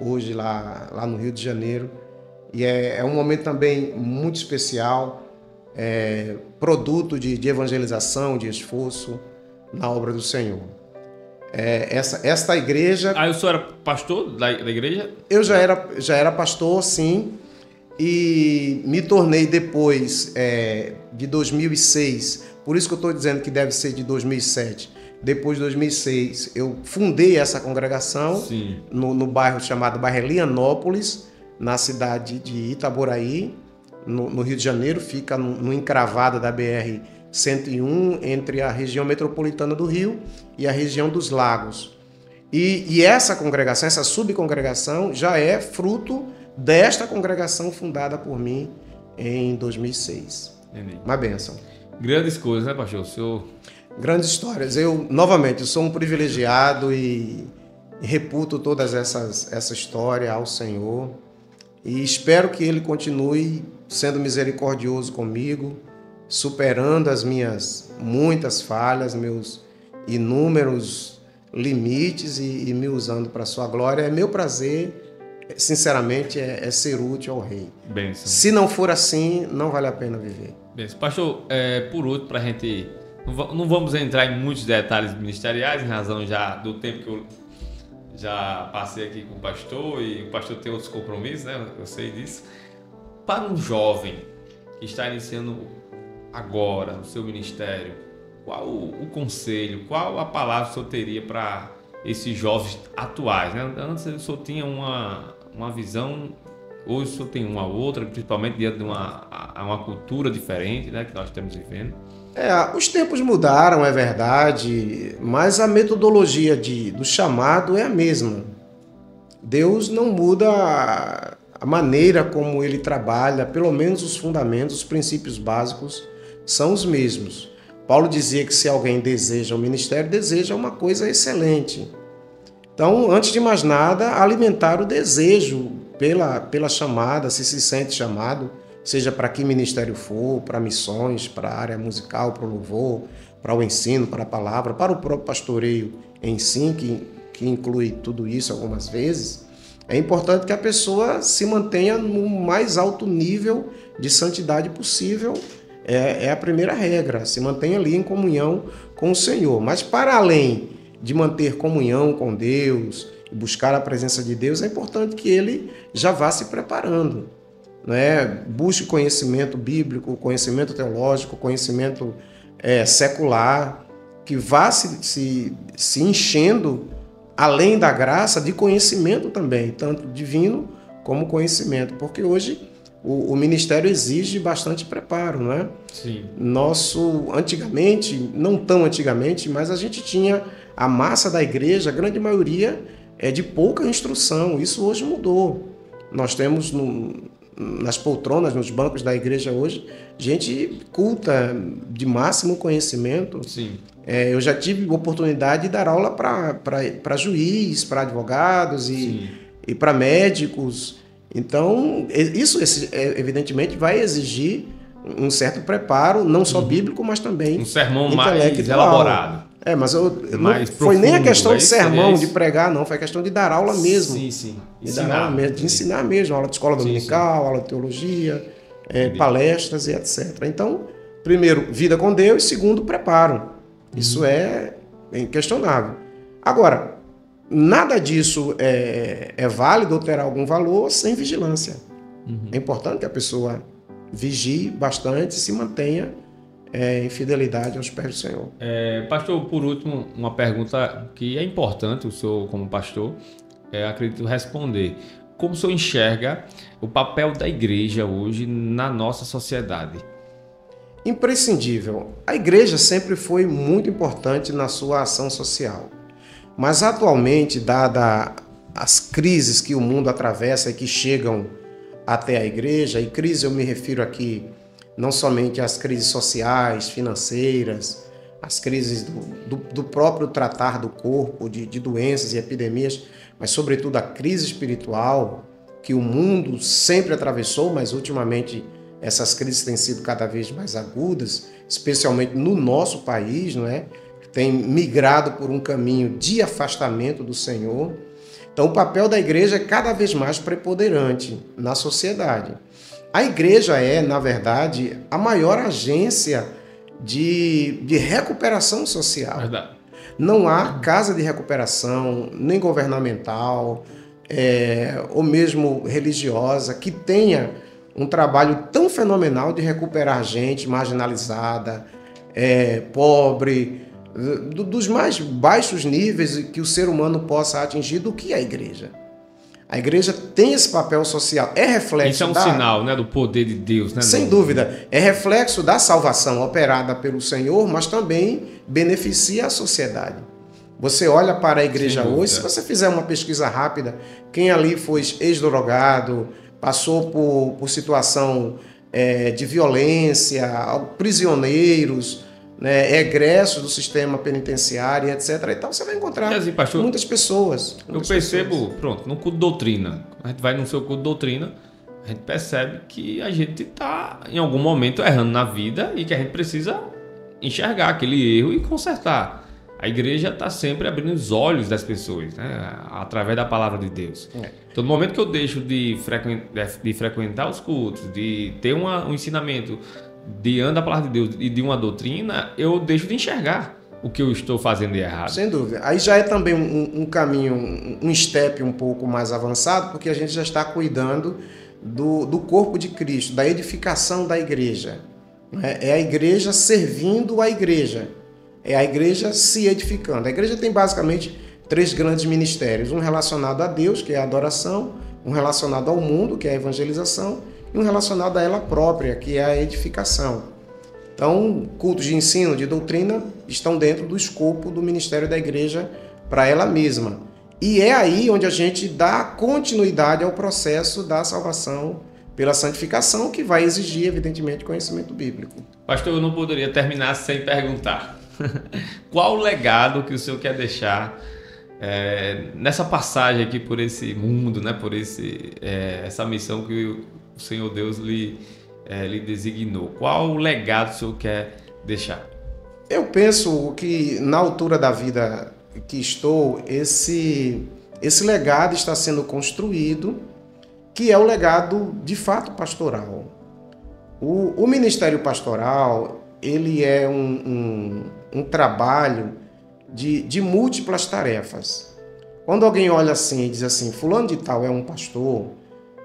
S2: hoje lá no Rio de Janeiro. E é um momento também muito especial, produto de evangelização, de esforço na obra do Senhor. Esta igreja...
S1: Aí o senhor era pastor da igreja?
S2: Eu já era pastor, sim, e me tornei depois de 2006, por isso que eu estou dizendo que deve ser de 2007. Depois de 2006, eu fundei essa congregação no bairro chamado bairro Elianópolis, na cidade de Itaboraí, no Rio de Janeiro, fica no encravado da BR-101, entre a região metropolitana do Rio e a região dos Lagos. E essa congregação, essa subcongregação, já é fruto desta congregação fundada por mim em 2006.
S1: Entendi.
S2: Uma bênção.
S1: Grandes coisas, né, pastor? O senhor...
S2: Grandes histórias. Eu sou um privilegiado e reputo todas essa história ao Senhor e espero que Ele continue sendo misericordioso comigo, superando as minhas muitas falhas, meus inúmeros limites e me usando para a sua glória. É meu prazer sinceramente, é ser útil ao rei.
S1: Benção.
S2: Se não for assim, não vale a pena viver.
S1: Benção. Pastor, por último, para a gente... Não vamos entrar em muitos detalhes ministeriais, em razão já do tempo que eu já passei aqui com o pastor, e o pastor tem outros compromissos, né? Eu sei disso. Para um jovem que está iniciando agora o seu ministério, qual o conselho, qual a palavra que o senhor teria para esses jovens atuais, né? Antes o senhor tinha uma visão, hoje o senhor tem uma outra, principalmente diante de uma cultura diferente, né, que nós estamos vivendo.
S2: Os tempos mudaram, é verdade, mas a metodologia do chamado é a mesma. Deus não muda a maneira como ele trabalha, pelo menos os fundamentos, os princípios básicos são os mesmos. Paulo dizia que se alguém deseja o ministério, deseja uma coisa excelente. Então, antes de mais nada, alimentar o desejo pela chamada, se sente chamado, seja para que ministério for, para missões, para a área musical, para o louvor, para o ensino, para a palavra, para o próprio pastoreio em si, que inclui tudo isso algumas vezes, é importante que a pessoa se mantenha no mais alto nível de santidade possível. É a primeira regra, se mantenha ali em comunhão com o Senhor. Mas para além de manter comunhão com Deus e buscar a presença de Deus, é importante que ele já vá se preparando. Busque conhecimento bíblico, conhecimento teológico, conhecimento secular, que vá se enchendo, além da graça, de conhecimento também, tanto divino como conhecimento, porque hoje o ministério exige bastante preparo, né?
S1: Sim.
S2: Antigamente, não tão antigamente, mas a gente tinha a massa da igreja, a grande maioria é de pouca instrução, isso hoje mudou. Nós temos nas poltronas, nos bancos da igreja hoje, gente culta, de máximo conhecimento.
S1: Sim.
S2: Eu já tive oportunidade de dar aula para juiz, para advogados e para médicos. Então, isso evidentemente vai exigir um certo preparo, não só bíblico, mas também
S1: um sermão mais elaborado.
S2: Mas
S1: mais
S2: não foi nem a questão de sermão,
S1: de
S2: pregar, não. Foi a questão de dar aula mesmo.
S1: Sim.
S2: De ensinar mesmo. Aula de escola dominical, aula de teologia, palestras e etc. Então, primeiro, vida com Deus. Segundo, preparo. Isso é inquestionável. Agora, nada disso é válido ou terá algum valor sem vigilância. É importante que a pessoa vigie bastante e se mantenha em fidelidade aos pés do Senhor.
S1: Pastor, por último, uma pergunta que é importante o senhor, como pastor, acredito responder. Como o senhor enxerga o papel da igreja hoje na nossa sociedade?
S2: Imprescindível. A igreja sempre foi muito importante na sua ação social. Mas atualmente, dada as crises que o mundo atravessa e que chegam até a igreja, e crise eu me refiro aqui não somente às crises sociais, financeiras, as crises do próprio tratar do corpo, de doenças e epidemias, mas sobretudo a crise espiritual que o mundo sempre atravessou, mas ultimamente essas crises têm sido cada vez mais agudas, especialmente no nosso país, não é? Que tem migrado por um caminho de afastamento do Senhor. Então o papel da igreja é cada vez mais preponderante na sociedade. A igreja é, na verdade, a maior agência de recuperação social.
S1: Verdade.
S2: Não há casa de recuperação, nem governamental, ou mesmo religiosa, que tenha um trabalho tão fenomenal de recuperar gente marginalizada, pobre, dos mais baixos níveis que o ser humano possa atingir do que a igreja. A igreja tem esse papel social, é reflexo.
S1: Isso é um sinal, né, do poder de Deus, né?
S2: Sem dúvida, é reflexo da salvação operada pelo Senhor, mas também beneficia a sociedade. Você olha para a igreja hoje, se você fizer uma pesquisa rápida, quem ali foi ex-drogado, passou por situação de violência, prisioneiros, né, egressos do sistema penitenciário, etc. Então você vai encontrar
S1: assim, pastor,
S2: muitas pessoas.
S1: Eu percebo, pronto, no culto de doutrina, a gente vai no seu culto de doutrina, a gente percebe que a gente está em algum momento errando na vida e que a gente precisa enxergar aquele erro e consertar. A igreja está sempre abrindo os olhos das pessoas, né? Através da palavra de Deus. Então, no momento que eu deixo de frequentar os cultos, de ter um ensinamento diante da palavra de Deus e de uma doutrina, eu deixo de enxergar o que eu estou fazendo de errado.
S2: Sem dúvida. Aí já é também um caminho, um step um pouco mais avançado, porque a gente já está cuidando do corpo de Cristo, da edificação da igreja. É a igreja servindo a igreja. É a igreja se edificando. A igreja tem basicamente 3 grandes ministérios. Um relacionado a Deus, que é a adoração. Um relacionado ao mundo, que é a evangelização. E um relacionado a ela própria, que é a edificação. Então, cultos de ensino, de doutrina, estão dentro do escopo do ministério da igreja para ela mesma. E é aí onde a gente dá continuidade ao processo da salvação pela santificação, que vai exigir, evidentemente, conhecimento bíblico.
S1: Pastor, eu não poderia terminar sem perguntar. Qual o legado que o senhor quer deixar nessa passagem aqui por esse mundo, né? Por essa missão que o Senhor Deus lhe designou? Qual o legado que o senhor quer deixar?
S2: Eu penso que na altura da vida que estou, esse legado está sendo construído, que é o legado de fato pastoral. O ministério pastoral, ele é um trabalho de múltiplas tarefas. Quando alguém olha assim e diz assim, fulano de tal é um pastor,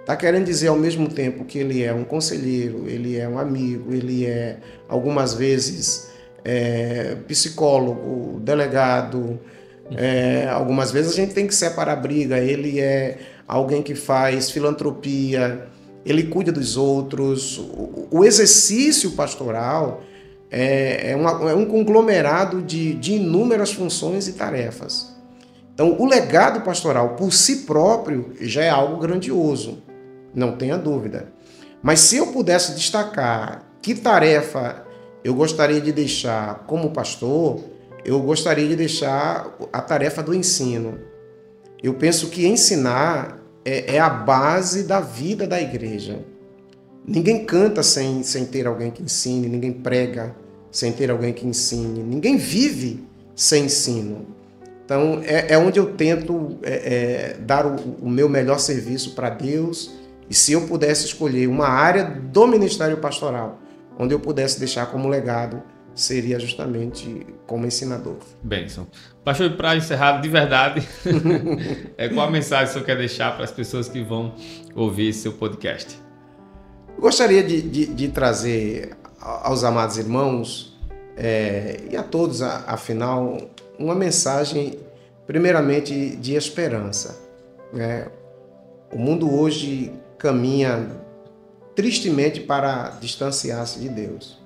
S2: está querendo dizer ao mesmo tempo que ele é um conselheiro, ele é um amigo, ele é algumas vezes psicólogo, delegado. Algumas vezes a gente tem que separar a briga. Ele é alguém que faz filantropia, ele cuida dos outros. O exercício pastoral é um conglomerado de inúmeras funções e tarefas. Então, o legado pastoral por si próprio já é algo grandioso, não tenha dúvida. Mas se eu pudesse destacar que tarefa eu gostaria de deixar como pastor, eu gostaria de deixar a tarefa do ensino. Eu penso que ensinar é a base da vida da igreja. Ninguém canta sem ter alguém que ensine, ninguém prega sem ter alguém que ensine, ninguém vive sem ensino. Então, é onde eu tento dar o meu melhor serviço para Deus. E se eu pudesse escolher uma área do ministério pastoral, onde eu pudesse deixar como legado, seria justamente como ensinador.
S1: Bênção. Pastor, para encerrar, de verdade, qual a mensagem que o senhor quer deixar para as pessoas que vão ouvir esse seu podcast?
S2: Eu gostaria de trazer aos amados irmãos e a todos, afinal, uma mensagem, primeiramente, de esperança. O mundo hoje caminha tristemente para distanciar-se de Deus.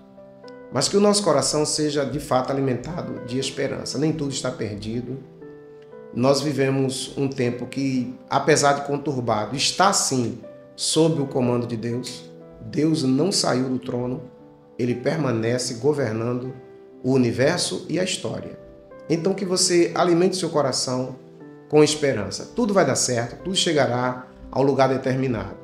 S2: Mas que o nosso coração seja de fato alimentado de esperança. Nem tudo está perdido. Nós vivemos um tempo que, apesar de conturbado, está sim sob o comando de Deus. Deus não saiu do trono, ele permanece governando o universo e a história. Então que você alimente seu coração com esperança. Tudo vai dar certo, tudo chegará ao lugar determinado.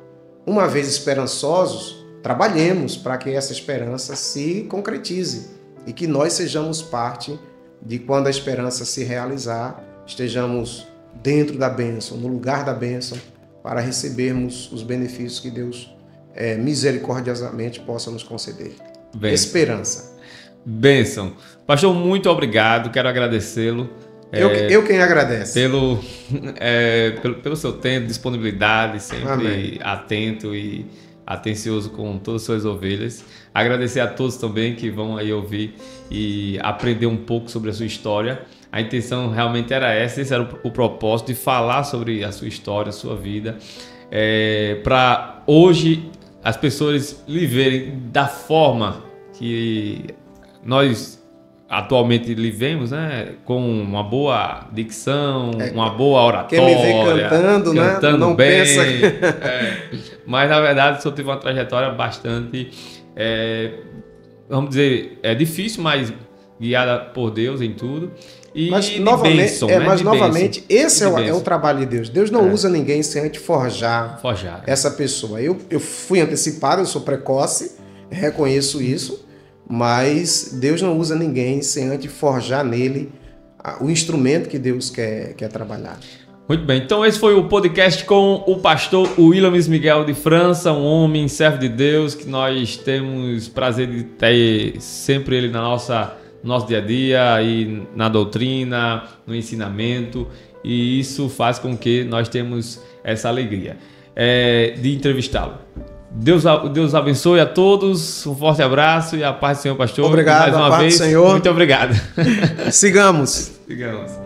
S2: Uma vez esperançosos, trabalhemos para que essa esperança se concretize e que nós sejamos parte de quando a esperança se realizar, estejamos dentro da bênção, no lugar da bênção, para recebermos os benefícios que Deus misericordiosamente possa nos conceder. Bênção. Esperança.
S1: Bênção. Pastor, muito obrigado, quero agradecê-lo.
S2: Eu quem agradece.
S1: Pelo seu tempo, disponibilidade, sempre
S2: Amém.
S1: Atento e atencioso com todas as suas ovelhas. Agradecer a todos também que vão aí ouvir e aprender um pouco sobre a sua história. A intenção realmente era essa, esse era o propósito de falar sobre a sua história, a sua vida, para hoje as pessoas lhe verem da forma que nós atualmente lhe vemos, né? Com uma boa dicção, uma boa oratória.
S2: Quem me vê cantando, né? Não
S1: bem.
S2: Pensa que...
S1: Mas, na verdade, o senhor teve uma trajetória bastante, vamos dizer, difícil, mas guiada por Deus em tudo. E
S2: mas, novamente,
S1: bênção, né?
S2: Novamente, esse é o trabalho de Deus. Deus não usa ninguém sem antes forjar essa pessoa. Eu fui antecipado, eu sou precoce, reconheço isso. Mas Deus não usa ninguém sem antes forjar nele o instrumento que Deus quer trabalhar.
S1: Muito bem, então esse foi o podcast com o pastor Williams Miguel de França, um homem, servo de Deus, que nós temos prazer de ter sempre ele no nosso dia a dia, e na doutrina, no ensinamento, e isso faz com que nós temos essa alegria de entrevistá-lo. Deus abençoe a todos, um forte abraço e a paz do Senhor, pastor.
S2: Obrigado,
S1: mais uma
S2: a paz
S1: vez,
S2: do Senhor.
S1: muito obrigado.
S2: Sigamos.
S1: Sigamos.